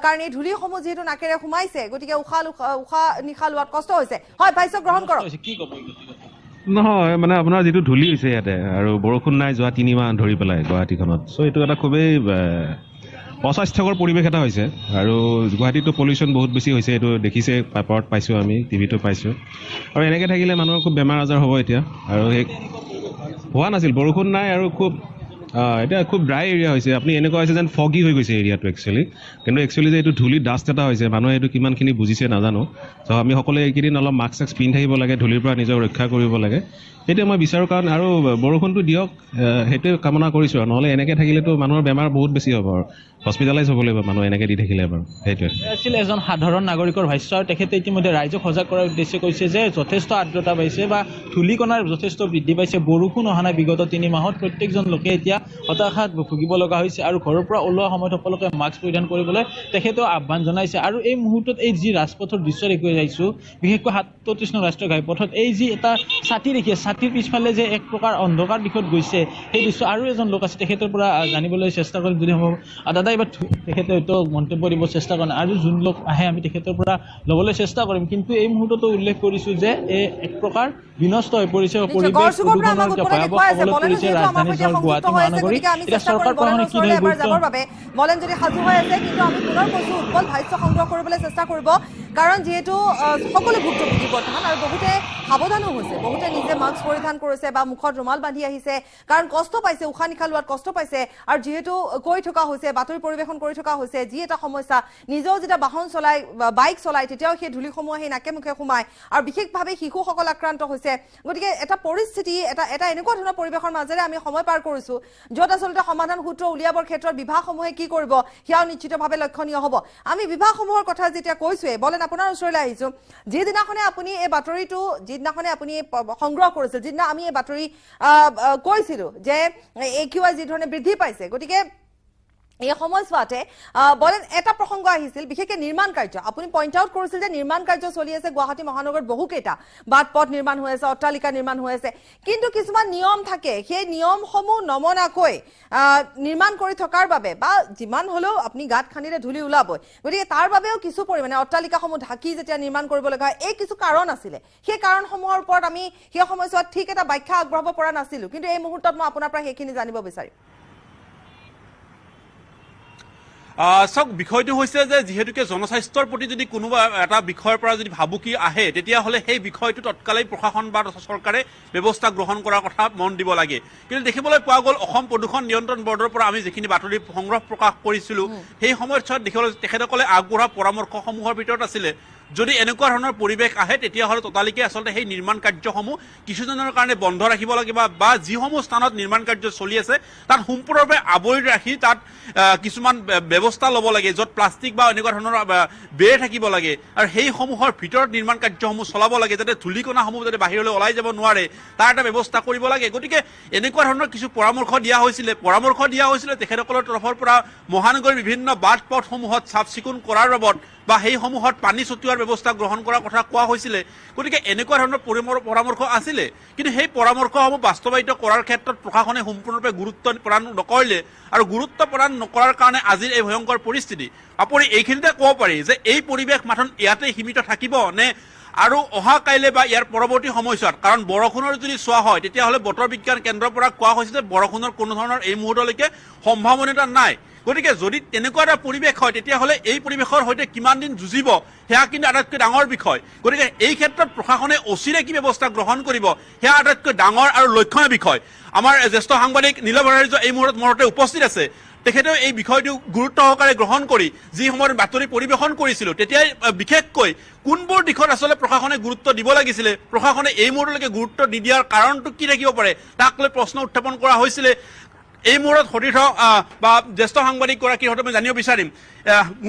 কাৰণ এই ধূলিসমূহ যিহেতু নাকেৰে সোমাইছে গতিকে উশাহ নিশাহ লোৱাত কষ্ট হৈছে হয় ভাষ্য গ্ৰহণ কৰক নহয় মানে আপোনাৰ যিটো ধূলি হৈছে ইয়াতে আৰু বৰষুণ নাই যোৱা 3 মাহ ধৰি পেলাই গুৱাহাটীখনত চ' এইটো এটা খুবেই অস্বাস্থ্যকৰ পৰিৱেশ এটা হৈছে আৰু গুৱাহাটীতো পলিউশ্যন বহুত বেছি হৈছে এইটো দেখিছে পেপাৰত পাইছোঁ আমি টিভিটো পাইছোঁ আৰু এনেকৈ থাকিলে মানুহৰ খুব বেমাৰ আজাৰ হ'ব এতিয়া আৰু সেই হোৱা নাছিল বৰষুণ নাই আৰু খুব এতিয়া খুব ড্ৰাই এৰিয়া হৈছে আপুনি এনেকুৱা হৈছে যেন ফগি হৈ গৈছে এৰিয়াটো কিন্তু একচুৱেলি যে এইটো ধূলি ডাষ্ট এটা হৈছে মানুহে এইটো কিমানখিনি বুজিছে নাজানো চ' আমি সকলোৱে এইকেইদিন অলপ মাস্ক চাস্ক পিন্ধি থাকিব লাগে ধূলিৰ পৰা নিজক ৰক্ষা কৰিব লাগে সেইটোৱে মই বিচাৰোঁ কাৰণ আৰু বৰষুণটো দিয়ক সেইটোৱে কামনা কৰিছোঁ আৰু নহ'লে এনেকৈ থাকিলেতো মানুহৰ বেমাৰ বহুত বেছি হ'ব আৰু হস্পিটেলাইজ হ'ব লাগিব মানুহ এনেকৈ দি থাকিলে বাৰু সেইটোৱে আছিল এজন সাধাৰণ নাগৰিকৰ ভাষ্য আৰু তেখেতে ইতিমধ্যে ৰাইজক সজাগ কৰাৰ উদ্দেশ্যে কৈছে যে যথেষ্ট আৰ্দ্ৰতা পাইছে বা ধূলিকণাৰ যথেষ্ট বৃদ্ধি পাইছে বৰষুণ অহা নাই বিগত 3 মাহত প্ৰত্যেকজন লোকে এতিয়া হতাশাত ভুগিব লগা হৈছে আৰু ঘৰৰ পৰা ওলোৱা সময়ত সকলোকে মাস্ক পৰিধান কৰিবলৈ তেখেতেও আহ্বান জনাইছে। আৰু এই মুহূৰ্তত এই যি ৰাজপথৰ দৃশ্য দেখি আহিছোঁ, বিশেষকৈ ৩৭ নং ৰাষ্ট্ৰীয় ঘাইপথত এই যি এটা ছাতি দেখি ছাতিৰ পিছফালে যে এক প্ৰকাৰ অন্ধকাৰ দিশত গৈছে, সেই দৃশ্য আৰু এজন লোক আছে, তেখেতৰ পৰা জানিবলৈ চেষ্টা কৰিম যদি সম্ভৱ। দাদা এইবাৰ তেখেতে হয়তো মন্তব্য দিব চেষ্টা কৰে আৰু যোন লোক আহে আমি তেখেতৰ পৰা ল'বলৈ চেষ্টা কৰিম। কিন্তু এই মুহূৰ্ততো উল্লেখ কৰিছোঁ যে এক প্ৰকাৰ বিনষ্ট হৈ পৰিছে পৰিৱেশ প্ৰদূষণৰ যে ভয়াৱহ কবলত পৰিছে ৰাজধানী চহৰ গুৱাহাটী মহানগৰী। এতিয়া চৰকাৰ প্ৰশাসনে কি ধৰণে গুৰুত্ব বলেন যদি সাজু হৈ আছে, কিন্তু আমি পুনৰ কৈছোঁ উৎপল ভাষ্য সংগ্ৰহ কৰিবলৈ চেষ্টা কৰিব, কাৰণ যিহেতু সকলো ভুক্তভোগী বৰ্তমান আৰু বহুতে সাৱধানো হৈছে, বহুতে নিজে মাস্ক পৰিধান কৰিছে বা মুখত ৰুমাল বান্ধি আহিছে, কাৰণ কষ্ট পাইছে, উশাহ নিশাহ লোৱাত কষ্ট পাইছে। আৰু যিহেতু কৈ থকা হৈছে, বাতৰি পৰিৱেশন কৰি থকা হৈছে, যি এটা সমস্যা, নিজেও যেতিয়া বাহন চলাই বাইক চলাই তেতিয়াও সেই ধূলিসমূহ সেই নাকে মুখে সোমায় আৰু বিশেষভাৱে শিশুসকল আক্ৰান্ত হৈছে। গতিকে এটা পৰিস্থিতি এটা এনেকুৱা ধৰণৰ পৰিৱেশৰ মাজেৰে আমি সময় পাৰ কৰিছোঁ, য'ত আচলতে সমাধান সূত্ৰ উলিয়াবৰ ক্ষেত্ৰত বিভাগসমূহে কি কৰিব সেয়াও নিশ্চিতভাৱে লক্ষণীয় হ'ব। আমি বিভাগসমূহৰ কথা যেতিয়া কৈছোঁৱে, বলেন আপোনাৰ ওচৰলৈ আহিছোঁ, যিদিনাখনে আপুনি এই বাতৰিটো যিদিনাখনে আপুনি সংগ্ৰহ কৰিছিল, যিদিনা আমি এই বাতৰি কৈছিলোঁ যে AQI যি ধৰণে বৃদ্ধি পাইছে, গতিকে এই সময়ছোৱাতে বলেন এটা প্ৰসংগ আহিছিল, বিশেষকৈ নিৰ্মাণ কাৰ্য। আপুনি পইণ্ট আউট কৰিছিল যে নিৰ্মাণ কাৰ্য চলি আছে গুৱাহাটী মহানগৰত, বহুকেইটা বাট পথ নিৰ্মাণ হৈ আছে, অট্টালিকা নিৰ্মাণ হৈ আছে, কিন্তু কিছুমান নিয়ম থাকে, সেই নিয়মসমূহ নমনাকৈ নিৰ্মাণ কৰি থকাৰ বাবে বা যিমান হ'লেও আপুনি গাঁত খান্দিলে ধূলি ওলাবই, গতিকে তাৰ বাবেও কিছু পৰিমাণে অট্টালিকাসমূহ ঢাকি যেতিয়া নিৰ্মাণ কৰিব লগা হয়, এই কিছু কাৰণ আছিলে। সেই কাৰণসমূহৰ ওপৰত আমি সেই সময়ছোৱাত ঠিক এটা ব্যাখ্যা আগবঢ়াব পৰা নাছিলোঁ, কিন্তু এই মুহূৰ্তত মই আপোনাৰ পৰা সেইখিনি জানিব বিচাৰিম। চাওক, বিষয়টো হৈছে যে যিহেতুকে জনস্বাস্থ্যৰ প্ৰতি যদি কোনোবা এটা বিষয়ৰ পৰা যদি ভাবুকি আহে, তেতিয়াহ'লে সেই বিষয়টো তৎকালেই প্ৰশাসন বা চৰকাৰে ব্যৱস্থা গ্ৰহণ কৰাৰ কথা মন দিব লাগে। কিন্তু দেখিবলৈ পোৱা গ'ল অসম প্ৰদূষণ নিয়ন্ত্ৰণ বৰ্ডৰ পৰা আমি যিখিনি বাতৰি সংগ্ৰহ প্ৰকাশ কৰিছিলোঁ, সেই সময়ছোৱাত দেখিবলৈ তেখেতসকলে আগবঢ়োৱা পৰামৰ্শসমূহৰ ভিতৰত আছিলে যদি এনেকুৱা ধৰণৰ পৰিৱেশ আহে তেতিয়াহ'লে ততালিকে আচলতে সেই নিৰ্মাণ কাৰ্যসমূহ কিছুদিনৰ কাৰণে বন্ধ ৰাখিব লাগিব বা যিসমূহ স্থানত নিৰ্মাণ কাৰ্য চলি আছে তাত সম্পূৰ্ণৰূপে আৱৰি ৰাখি তাত কিছুমান ব্যৱস্থা ল'ব লাগে, য'ত প্লাষ্টিক বা এনেকুৱা ধৰণৰ বেৰ থাকিব লাগে আৰু সেইসমূহৰ ভিতৰত নিৰ্মাণ কাৰ্যসমূহ চলাব লাগে, যাতে ধূলিকণাসমূহ যাতে বাহিৰলৈ ওলাই যাব নোৱাৰে তাৰ এটা ব্যৱস্থা কৰিব লাগে। গতিকে এনেকুৱা ধৰণৰ কিছু পৰামৰ্শ দিয়া হৈছিলে তেখেতসকলৰ তৰফৰ পৰা মহানগৰীৰ বিভিন্ন বাট পথসমূহত চাফ চিকুণ কৰাৰ বাবদ বা সেইসমূহত পানী ছটিওৱাৰ ব্যৱস্থা গ্ৰহণ কৰাৰ কথা কোৱা হৈছিলে। গতিকে এনেকুৱা ধৰণৰ পৰামৰ্শ আছিলে, কিন্তু সেই পৰামৰ্শসমূহ বাস্তৱায়িত কৰাৰ ক্ষেত্ৰত প্ৰশাসনে সম্পূৰ্ণৰূপে গুৰুত্ব প্ৰদান নকৰিলে আৰু গুৰুত্ব প্ৰদান নকৰাৰ কাৰণে আজিৰ এই ভয়ংকৰ পৰিস্থিতি। আপুনি এইখিনিতে ক'ব পাৰি যে এই পৰিৱেশ মাথোন ইয়াতে সীমিত থাকিব নে আৰু অহা কাইলৈ বা ইয়াৰ পৰৱৰ্তী সময়ছোৱাত, কাৰণ বৰষুণৰ যদি চোৱা হয় তেতিয়াহ'লে বতৰ বিজ্ঞান কেন্দ্ৰৰ পৰা কোৱা হৈছে যে বৰষুণৰ কোনো ধৰণৰ এই মুহূৰ্তলৈকে সম্ভাৱনীয়তা নাই। গতিকে যদি তেনেকুৱা এটা পৰিৱেশ হয় তেতিয়াহ'লে এই পৰিৱেশৰ সৈতে কিমান দিন যুঁজিব সেয়া কিন্তু আটাইতকৈ ডাঙৰ বিষয়। গতিকে এই ক্ষেত্ৰত প্ৰশাসনে অচিৰে কি ব্যৱস্থা গ্ৰহণ কৰিব সেয়া আটাইতকৈ ডাঙৰ আৰু লক্ষণীয় বিষয়। আমাৰ জ্যেষ্ঠ সাংবাদিক নীলভ ভট্টাচাৰ্য এই মুহূৰ্তত মূৰতে উপস্থিত আছে, তেখেতেও এই বিষয়টো গুৰুত্ব সহকাৰে গ্ৰহণ কৰি যি সময়ত বাতৰি পৰিৱেশন কৰিছিলোঁ তেতিয়াই বিশেষকৈ কোনবোৰ দিশত আচলতে প্ৰশাসনে গুৰুত্ব দিব লাগিছিলে, প্ৰশাসনে এই মুহূৰ্তলৈকে গুৰুত্ব নিদিয়াৰ কাৰণটো কি থাকিব পাৰে তাক লৈ প্ৰশ্ন উত্থাপন কৰা হৈছিলে। এই মুহূৰ্তত সতীৰ্থ বা জ্যেষ্ঠ সাংবাদিকগৰাকীৰ সৈতে মই জানিব বিচাৰিম,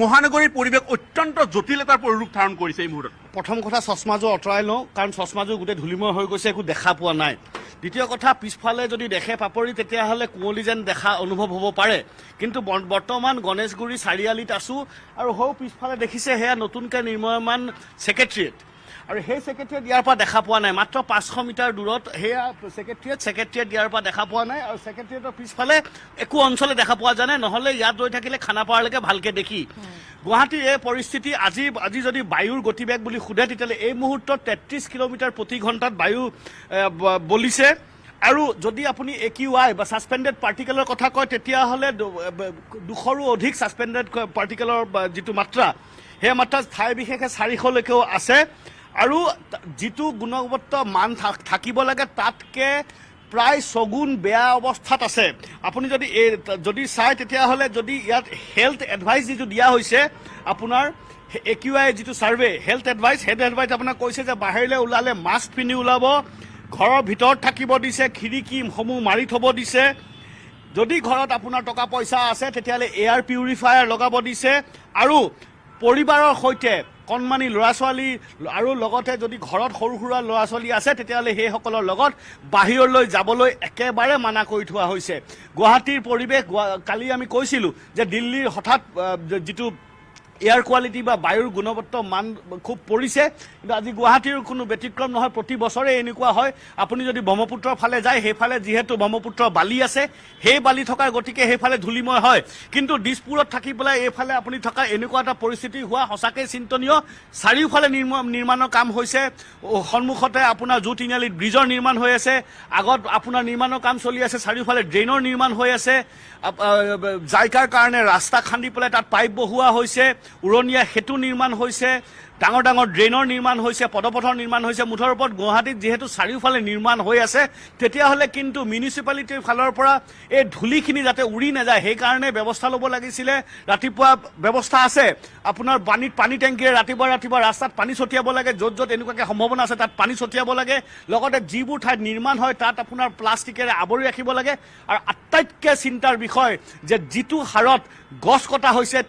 মহানগৰীৰ পৰিৱেশ অত্যন্ত জটিল এটা ৰূপ ধাৰণ কৰিছে এই মুহূৰ্তত। প্ৰথম কথা চশমাযোৰ আঁতৰাই লওঁ, কাৰণ চশমাযোৰ গোটেই ধূলিময় হৈ গৈছে, একো দেখা পোৱা নাই। দ্বিতীয় কথা, পিছফালে যদি দেখে পাপৰি তেতিয়াহ'লে কুঁৱলী যেন দেখা অনুভৱ হ'ব পাৰে, কিন্তু বৰ্তমান গণেশগুৰি চাৰিআলিত আছোঁ আৰু সৌ পিছফালে দেখিছে সেয়া নতুনকৈ নিৰ্মাণ ছেক্ৰেটেৰিয়েট, আৰু সেই ছেক্ৰেটেৰিয়েট ইয়াৰ পৰা দেখা পোৱা নাই, মাত্ৰ 500 মিটাৰ দূৰত সেয়া ছেক্ৰেটেৰিয়েট ইয়াৰ পৰা দেখা পোৱা নাই আৰু ছেক্ৰেটেৰিয়েটৰ পিছফালে একো অঞ্চলে দেখা পোৱা যায় নাই, নহ'লে ইয়াত ৰৈ থাকিলে খানাপাৰালৈকে ভালকৈ দেখি। গুৱাহাটীৰ এই পৰিস্থিতি আজি যদি বায়ুৰ গতিবেগ বুলি সোধে তেতিয়াহ'লে এই মুহূৰ্তত 33 কিলোমিটাৰ প্ৰতি ঘণ্টাত বায়ু বলিছে। আৰু যদি আপুনি AQI বা ছাছপেণ্ডেড পাৰ্টিকেলৰ কথা কয় তেতিয়াহ'লে 200ৰো অধিক ছাছপেণ্ডেড পাৰ্টিকেলৰ যিটো মাত্ৰা সেই মাত্ৰা ঠাই বিশেষে 400লৈকেও আছে আৰু যিটো গুণগত মান থাকিব লাগে তাতকৈ প্ৰায় 6 গুণ বেয়া অৱস্থাত আছে। আপুনি যদি চায় তেতিয়াহ'লে যদি ইয়াত হেল্থ এডভাইচ যিটো দিয়া হৈছে আপোনাৰ AQI যিটো ছাৰ্ভে হেল্থ এডভাইচ আপোনাক কৈছে যে বাহিৰলৈ ওলালে মাস্ক পিন্ধি ওলাব, ঘৰৰ ভিতৰত থাকিব দিছে, খিৰিকীসমূহ মাৰি থ'ব দিছে, যদি ঘৰত আপোনাৰ টকা পইচা আছে তেতিয়াহ'লে এয়াৰ পিউৰিফায়াৰ লগাব দিছে আৰু পৰিবাৰৰ সৈতে কণমানি ল'ৰা ছোৱালী আৰু লগতে যদি ঘৰত সৰু সুৰা ল'ৰা ছোৱালী আছে তেতিয়াহ'লে সেইসকলৰ লগত বাহিৰলৈ যাবলৈ একেবাৰে মানা কৰি থোৱা হৈছে। গুৱাহাটীৰ পৰিৱেশ কালি আমি কৈছিলোঁ যে দিল্লীৰ হঠাৎ যিটো এয়াৰ কোৱালিটি বা বায়ুৰ গুণগত মান খুব পৰিছে, কিন্তু আজি গুৱাহাটীৰ কোনো ব্যতিক্ৰম নহয়। প্ৰতি বছৰে এনেকুৱা হয়। আপুনি যদি ব্ৰহ্মপুত্ৰৰ ফালে যায়, সেইফালে যিহেতু ব্ৰহ্মপুত্ৰৰ বালি আছে, সেই বালি থকাৰ গতিকে সেইফালে ধূলিময় হয়। কিন্তু দিছপুৰত থাকি পেলাই এইফালে আপুনি থকা এনেকুৱা এটা পৰিস্থিতি হোৱা সঁচাকৈ চিন্তনীয়। চাৰিওফালে নিৰ্মাণৰ কাম হৈছে। সন্মুখতে আপোনাৰ জু তিনিআলিত ব্ৰিজৰ নিৰ্মাণ হৈ আছে, আগত আপোনাৰ নিৰ্মাণৰ কাম চলি আছে, চাৰিওফালে ড্ৰেইনৰ নিৰ্মাণ হৈ আছে, জাইকাৰ কাৰণে ৰাস্তা খান্দি পেলাই তাত পাইপ বহোৱা হৈছে, উৰণীয়া সেতু নিৰ্মাণ হৈছে, ডাঙৰ ডাঙৰ ড্ৰেইনৰ নিৰ্মাণ হৈছে, পদপথৰ নিৰ্মাণ হৈছে। মুঠৰ ওপৰত গুৱাহাটীত যিহেতু চাৰিওফালে নিৰ্মাণ হৈ আছে, তেতিয়াহ'লে কিন্তু মিউনিচিপালিটিৰ ফালৰ পৰা এই ধূলিখিনি যাতে উৰি নাযায় সেইকাৰণে ব্যৱস্থা ল'ব লাগিছিলে। ৰাতিপুৱা ব্যৱস্থা আছে, আপোনাৰ পানী টেংকিৰে ৰাতিপুৱা ৰাস্তাত পানী ছটিয়াব লাগে, য'ত য'ত এনেকুৱাকৈ সম্ভাৱনা আছে তাত পানী ছটিয়াব লাগে। লগতে যিবোৰ ঠাইত নিৰ্মাণ হয় তাত আপোনাৰ প্লাষ্টিকেৰে আৱৰি ৰাখিব লাগে। আৰু আটাইতকৈ চিন্তাৰ বিষয় যে যিটো হাৰত গছ কটা হৈছে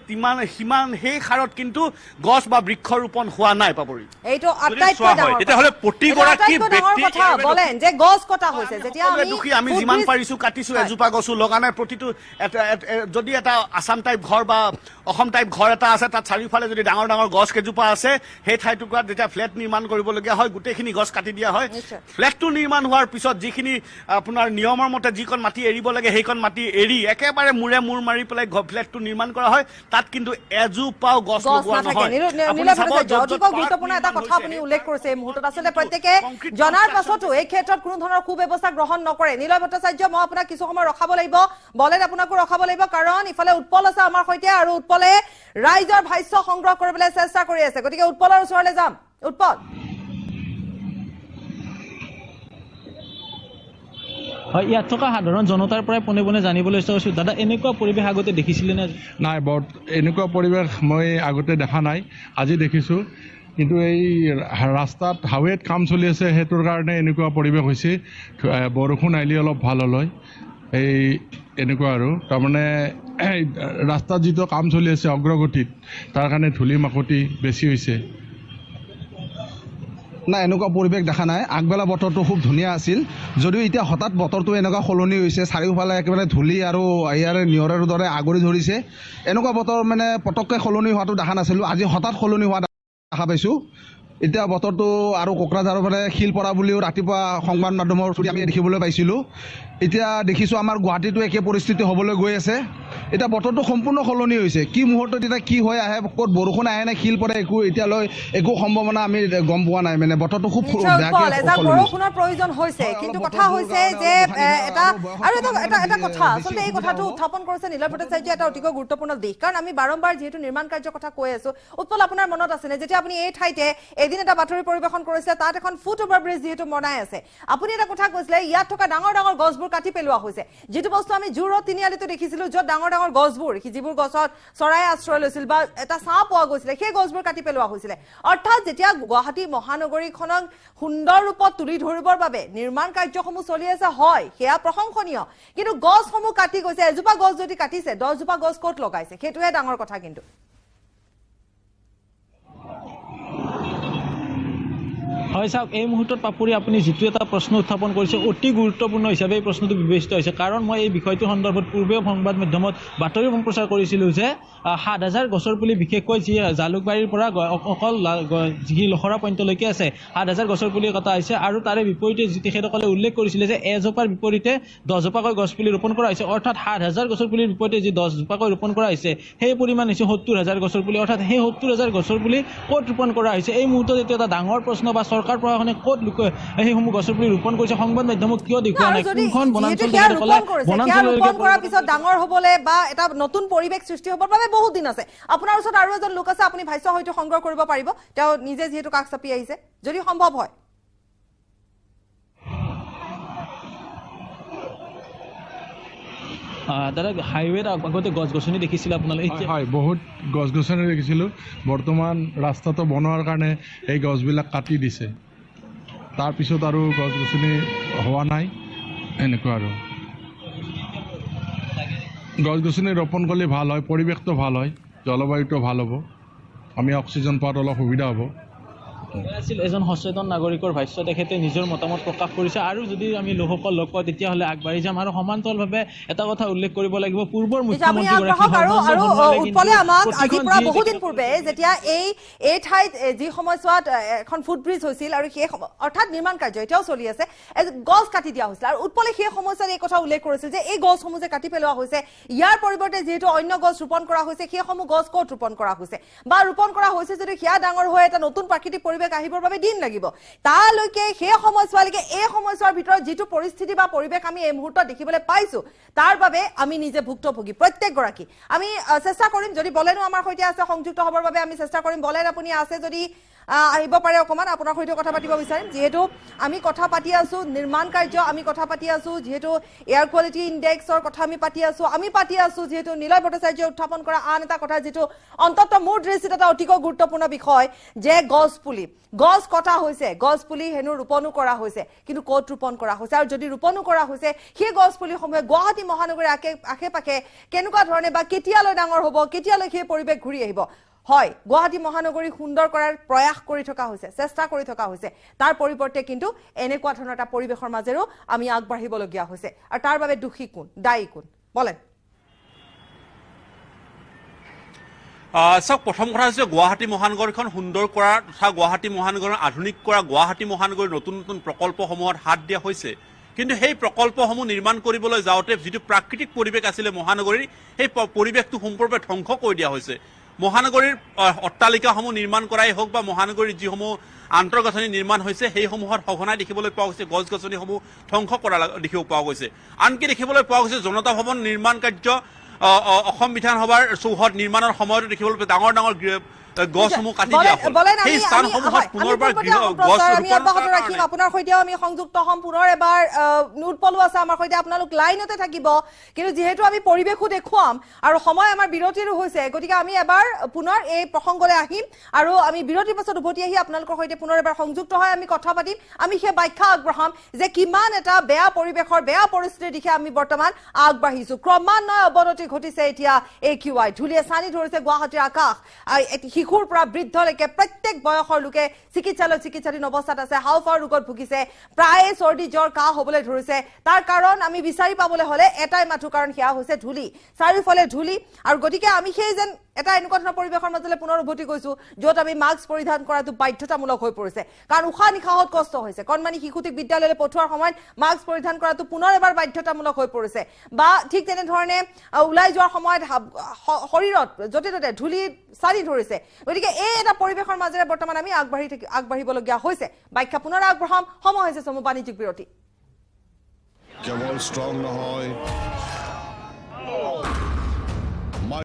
সিমান সেই হাৰত কিন্তু গছ বা বৃক্ষৰোপণ হোৱা নাই। পাপৰি, এইটো আটাইতকৈ তেতিয়াহ'লে প্ৰতিগৰাকী কথা বলেন যে গছ কটা হৈছে, যেতিয়া আমি যিমান পাৰিছো কাটিছো, এজোপা গছো লগা নাই। প্ৰতিটো যদি এটা আসাম টাইপ ঘৰ বা অসম টাইপ ঘৰ এটা আছে, তাত চাৰিওফালে যদি ডাঙৰ ডাঙৰ গছ কেইজোপা আছে, সেই ঠাইটুকুৰাত যেতিয়া ফ্লেট নিৰ্মাণ কৰিবলগীয়া হয় গোটেইখিনি গছ কাটি দিয়া হয়। ফ্লেটটো নিৰ্মাণ হোৱাৰ পিছত যিখিনি আপোনাৰ নিয়মৰ মতে যিকণ মাটি এৰিব লাগে সেইকণ মাটি এৰি একেবাৰে মূৰ মাৰি পেলাই ফ্লেটটো নিৰ্মাণ কৰা হয়। তাত কিন্তু এজোপাও গছ লগোৱা নহয়। গুৰুত্বপূৰ্ণ এটা কথা আপুনি উল্লেখ কৰিছে এই মুহূৰ্তত। আচলতে প্ৰত্যেকে জনাৰ পাছতো এই ক্ষেত্ৰত কোনো ধৰণৰ সুব্যৱস্থা গ্ৰহণ নকৰে। নিলয় ভট্টাচাৰ্য, মই আপোনাক কিছু সময় ৰখাব লাগিব, বলেন আপোনাকো ৰখাব লাগিব, কাৰণ ইফালে উৎপল আছে আমাৰ সৈতে আৰু উৎপলে ৰাইজৰ ভাষ্য সংগ্ৰহ কৰিবলৈ চেষ্টা কৰি আছে। গতিকে উৎপলৰ ওচৰলৈ যাম। উৎপল, হয়, ইয়াত থকা সাধাৰণ জনতাৰ পৰাই পোনে পোনে জানিবলৈ ইচ্ছা কৰিছোঁ, দাদা এনেকুৱা পৰিৱেশ আগতে দেখিছিলে নে? নাই, এনেকুৱা পৰিৱেশ মই আগতে দেখা নাই, আজি দেখিছোঁ। কিন্তু এই ৰাস্তাত হাইৱেত কাম চলি আছে, সেইটোৰ কাৰণে এনেকুৱা পৰিৱেশ হৈছে। বৰষুণ আহিলে অলপ ভাল হ'ল হয়। এই এনেকুৱা আৰু তাৰমানে ৰাস্তাত যিটো কাম চলি আছে অগ্ৰগতিত, তাৰ কাৰণে ধূলি মাকতি বেছি হৈছে। নাই, এনেকুৱা পৰিৱেশ দেখা নাই। আগবেলা বতৰটো খুব ধুনীয়া আছিল, যদিও এতিয়া হঠাৎ বতৰটো এনেকুৱা সলনি হৈছে, চাৰিওফালে একেবাৰে ধূলি আৰু ইয়াৰে নিয়ৰৰ দৰে আগৰি ধৰিছে। এনেকুৱা বতৰ মানে পটককৈ সলনি হোৱাটো দেখা নাছিলোঁ, আজি হঠাৎ সলনি হোৱা দেখা পাইছোঁ। এতিয়া বতৰটো আৰু কোকৰাঝাৰৰ ফালে শিল পৰা বুলিও ৰাতিপুৱা সংবাদ মাধ্যমৰ থ্ৰুদি আমি দেখিবলৈ পাইছিলোঁ। এতিয়া দেখিছোঁ আমাৰ গুৱাহাটীতো একে পৰিস্থিতি হ'বলৈ গৈ আছে। এতিয়া বতৰটো সম্পূৰ্ণ সলনি হৈছে, কি মুহূৰ্তত এতিয়া কি হৈ আহে, ক'ত বৰষুণ আহে নে শিল পৰে, এতিয়ালৈ একো সম্ভাৱনা আমি গম পোৱা নাই। মানে বতৰটো খুব বৰষুণৰ প্ৰয়োজন হৈছে, কিন্তু কথা হৈছে যে এটা কথা আচলতে এই কথাটো উত্থাপন কৰিছে নিলয় ভট্টাচাৰ্য, এটা অতিকৈ গুৰুত্বপূৰ্ণ দিশ। কাৰণ আমি বাৰম্বাৰ যিহেতু নিৰ্মাণ কাৰ্যৰ কথা কৈ আছো, উৎপল আপোনাৰ মনত আছেনে যেতিয়া আপুনি এই ঠাইতে এদিন এটা বাতৰি পৰিৱেশন কৰিছিলে, তাত এখন ফুট অভাৰ ব্ৰিজ যিহেতু বনাই আছে, আপুনি এটা কথা কৈছিলে ইয়াত থকা ডাঙৰ ডাঙৰ গছবোৰ কাটি পেলোৱা হৈছে, যিটো বস্তু আমি জু ৰোড তিনিআলিতো দেখিছিলো, য'ত ডাঙৰ ডাঙৰ গছবোৰ যিবোৰ গছত চৰাই আশ্ৰয় লৈছিল বা এটা ছাঁ পোৱা গৈছিলে, সেই গছবোৰ কাটি পেলোৱা হৈছিলে। অৰ্থাৎ যেতিয়া গুৱাহাটী মহানগৰীখনক সুন্দৰ ৰূপত তুলি ধৰিবৰ বাবে নিৰ্মাণ কাৰ্যসমূহ চলি আছে, হয় সেয়া প্ৰশংসনীয়, কিন্তু গছসমূহ কাটি গৈছে। এজোপা গছ যদি কাটিছে, 10জোপা গছ ক'ত লগাইছে, সেইটোহে ডাঙৰ কথা। কিন্তু হয় চাওক, এই মুহূৰ্তত পাপৰি আপুনি যিটো এটা প্ৰশ্ন উত্থাপন কৰিছে অতি গুৰুত্বপূৰ্ণ হিচাপে এই প্ৰশ্নটো বিবেচিত হৈছে। কাৰণ মই এই বিষয়টোৰ সন্দৰ্ভত পূৰ্বেও সংবাদ মাধ্যমত বাতৰি সম্প্ৰচাৰ কৰিছিলোঁ যে 7,000 গছৰ পুলি, বিশেষকৈ যি জালুকবাৰীৰ পৰা অকল যি লখৰা পইণ্টলৈকে আছে 7,000 গছৰ পুলি কটা হৈছে। আৰু তাৰে বিপৰীতে তেখেতসকলে উল্লেখ কৰিছিলে যে এজোপাৰ বিপৰীতে 10জোপাকৈ গছ পুলি ৰোপণ কৰা হৈছে। অৰ্থাৎ 7,000 গছৰ পুলিৰ বিপৰীতে যি 10জোপাকৈ ৰোপণ কৰা হৈছে সেই পৰিমাণ হৈছে 70,000 গছৰ পুলি। অৰ্থাৎ সেই 70,000 গছৰ পুলি ক'ত ৰোপণ কৰা হৈছে, এই মুহূৰ্তত এইটো এটা ডাঙৰ প্ৰশ্ন। বা চৰকাৰ প্ৰশাসনে ক'ত সেইসমূহ গছৰ পুলি ৰোপণ কৰিছে, সংবাদ মাধ্যমক কিয় দেখুওৱা নাই, কোনখন বনাঞ্চল ৰোপণ কৰাৰ পিছত ডাঙৰ হ'বলৈ বা এটা নতুন পৰিৱেশ সৃষ্টি হ'বৰ বাবে বহুত দিন আছে। আপোনাৰ ওচৰত আৰু এজন লোক আছে, আপুনি ভাষ্য হয়তো সংগ্ৰহ কৰিব পাৰিব, তেওঁ নিজে যিহেতু কাষ চাপি আহিছে, যদি সম্ভৱ হয়। দাদা, হাইৱেত আগতে গছ গছনি দেখিছিলে আপোনালোকে? হয়, বহুত গছ গছনি দেখিছিলোঁ। বৰ্তমান ৰাস্তাটো বনোৱাৰ কাৰণে এই গছবিলাক কাটি দিছে, তাৰপিছত আৰু গছ গছনি হোৱা নাই। এনেকুৱা আৰু গছ গছনি ৰোপণ কৰিলে ভাল হয়, পৰিৱেশটো ভাল হয়, জলবায়ুটো ভাল হ'ব। আমি অক্সিজেন পোৱাত অলপ সুবিধা হ'ব। আছিল এজন সচেতন নাগৰিকৰ ভাষ্য, তেখেতে নিজৰ মতামত প্ৰকাশ কৰিছে। আৰু যদি আমি লোকসকল লগ পাওঁ তেতিয়াহ'লে আগবাঢ়ি যাম। আৰু সমান্তৰালভাৱে এটা কথা উল্লেখ কৰিব লাগিব, পূৰ্বৰ উৎপলে আমাক আজিৰ পৰা বহুদিন পূৰ্বে যেতিয়া এই ঠাইত যি সময়ছোৱাত এখন ফুটব্ৰিজ হৈছিল আৰু সেই অৰ্থাৎ নিৰ্মাণ কাৰ্য এতিয়াও চলি আছে, গছ কাটি দিয়া হৈছিল। আৰু উৎপলে সেই সময়ছোৱাত এই কথা উল্লেখ কৰিছিল যে এই গছসমূহ যে কাটি পেলোৱা হৈছে, ইয়াৰ পৰিৱৰ্তে যিহেতু অন্য গছ ৰোপণ কৰা হৈছে, সেইসমূহ গছ ক'ত ৰোপণ কৰা হৈছে বা ৰোপণ কৰা হৈছে যদি সেয়া ডাঙৰ হৈ এটা নতুন প্ৰাকৃতিক পৰিৱেশ আহিবৰ বাবে দিন লাগিব। তালৈকে সেই সময়ছোৱালৈকে এই সময়ছোৱাৰ ভিতৰত যিটো পৰিস্থিতি বা পৰিৱেশ আমি এই মুহূৰ্তত দেখিবলৈ পাইছো, তাৰ বাবে আমি নিজে ভুক্তভোগী প্ৰত্যেকগৰাকী। আমি চেষ্টা কৰিম, যদি বলেনো আমাৰ সৈতে আছে সংযুক্ত হ'বৰ বাবে আমি চেষ্টা কৰিম। বলেন আপুনি আছে যদি আহিব পাৰে, অকণমান আপোনাৰ সৈতে কথা পাতিব বিচাৰিম। যিহেতু আমি কথা পাতি আছো নিৰ্মাণ কাৰ্য, আমি কথা পাতি আছো যিহেতু এয়াৰ কোৱালিটি ইণ্ডেক্সৰ কথা আমি পাতি আছো যিহেতু নিলয় ভট্টাচাৰ্যই উত্থাপন কৰা আন এটা কথা, যিটো অন্ততঃ মোৰ দৃষ্টিত এটা অতিকৈ গুৰুত্বপূৰ্ণ বিষয়, যে গছ কটা হৈছে, গছ পুলি হেনো ৰোপণো কৰা হৈছে, কিন্তু ক'ত ৰোপণ কৰা হৈছে? আৰু যদি ৰোপণো কৰা হৈছে, সেই গছ পুলিসমূহে গুৱাহাটী মহানগৰীৰ আশে পাশে কেনেকুৱা ধৰণে বা কেতিয়ালৈ ডাঙৰ হ'ব, কেতিয়ালৈ সেই পৰিৱেশ ঘূৰি আহিব? হয়, গুৱাহাটী মহানগৰী সুন্দৰ কৰাৰ প্ৰয়াস কৰি থকা হৈছে, চেষ্টা কৰি থকা হৈছে। তাৰ পৰিৱৰ্তে কিন্তু এনেকুৱা ধৰণৰ এটা পৰিৱেশৰ মাজেৰেও আমি আগবাঢ়িবলগীয়া হৈছে। আৰু তাৰ বাবে দোষী কোন, দায়ী কোন? বলেন। চাওক, প্ৰথম কথা হৈছে গুৱাহাটী মহানগৰীখন সুন্দৰ কৰা তথা গুৱাহাটী মহানগৰ আধুনিক কৰা, গুৱাহাটী মহানগৰীৰ নতুন নতুন প্ৰকল্পসমূহত হাত দিয়া হৈছে। কিন্তু সেই প্ৰকল্পসমূহ নিৰ্মাণ কৰিবলৈ যাওঁতে যিটো প্ৰাকৃতিক পৰিৱেশ আছিলে মহানগৰীৰ, সেই পৰিৱেশটো সম্পূৰ্ণৰূপে ধ্বংস কৰি দিয়া হৈছে। মহানগৰীৰ অট্টালিকাসমূহ নিৰ্মাণ কৰাই হওক বা মহানগৰীৰ যিসমূহ আন্তঃগাঁথনি নিৰ্মাণ হৈছে, সেইসমূহত সঘনাই দেখিবলৈ পোৱা গৈছে গছ গছনিসমূহ ধ্বংস কৰা দেখিব পোৱা গৈছে। আনকি দেখিবলৈ পোৱা গৈছে জনতা ভৱন নিৰ্মাণ কাৰ্য অসম বিধানসভাৰ চৌহদ নিৰ্মাণৰ সময়তো দেখিবলৈ ডাঙৰ ডাঙৰ গছসমূহ কাটি দিয়া হ'ল। সেই স্থানসমূহত পুনৰবাৰ গছ ৰোপণ ৰাখিম। আপোনাৰ সৈতেও আমি সংযুক্ত হ'ম পুনৰ এবাৰ। উৎপলো আছে আমাৰ সৈতে, আপোনালোক লাইনতে থাকিব। কিন্তু যিহেতু আমি পৰিৱেশো দেখুৱাম আৰু সময় আমাৰ বিৰতিৰো হৈছে, গতিকে আমি এবাৰ পুনৰ এই প্ৰসংগলৈ আহিম আৰু আমি বিৰতিৰ পাছত উভতি আহি আপোনালোকৰ সৈতে পুনৰ এবাৰ সংযুক্ত হৈ আমি কথা পাতিম। আমি সেই ব্যাখ্যা আগবঢ়াম যে কিমান এটা বেয়া পৰিৱেশৰ বেয়া পৰিস্থিতিৰ দিশে আমি বৰ্তমান আগবাঢ়িছো। ক্ৰমান্বয়ে অৱনতি ঘটিছে এতিয়া AQI, ধূলিয়ে ছানি ধৰিছে গুৱাহাটীৰ আকাশ। শিশুৰ পৰা বৃদ্ধলৈকে প্ৰত্যেক বয়সৰ লোকে চিকিৎসাধীন অৱস্থাত আছে, হাওঁফাওঁৰ ৰোগত ভুগিছে, প্ৰায়ে চৰ্দি জ্বৰ কাহ হ'বলৈ ধৰিছে। তাৰ কাৰণ আমি বিচাৰি পাবলৈ হ'লে এটাই মাথো, কাৰণ সেয়া হৈছে ধূলি, চাৰিওফালে ধূলি। আৰু গতিকে আমি সেই যেন এটা এনেকুৱা ধৰণৰ পৰিৱেশৰ মাজলৈ পুনৰ উভতি গৈছো, য'ত আমি মাস্ক পৰিধান কৰাটো বাধ্যতামূলক হৈ পৰিছে। কাৰণ উশাহ নিশাহত কষ্ট হৈছে। কণমানি শিশুটিক বিদ্যালয়লৈ পঠোৱাৰ সময়ত মাস্ক পৰিধান কৰাটো পুনৰ এবাৰ বাধ্যতামূলক হৈ পৰিছে। বা ঠিক তেনেধৰণে ওলাই যোৱাৰ সময়ত শৰীৰত য'তে ত'তে ধূলি ছানি ধৰিছে। গতিকে এই এটা পৰিৱেশৰ মাজেৰে বৰ্তমান আমি আগবাঢ়িবলগীয়া হৈছে। ব্যাখ্যা পুনৰ আগবঢ়াম। সময় হৈছে চমু বাণিজ্যিক বিৰতি। কেৱল ষ্ট্ৰং নহয়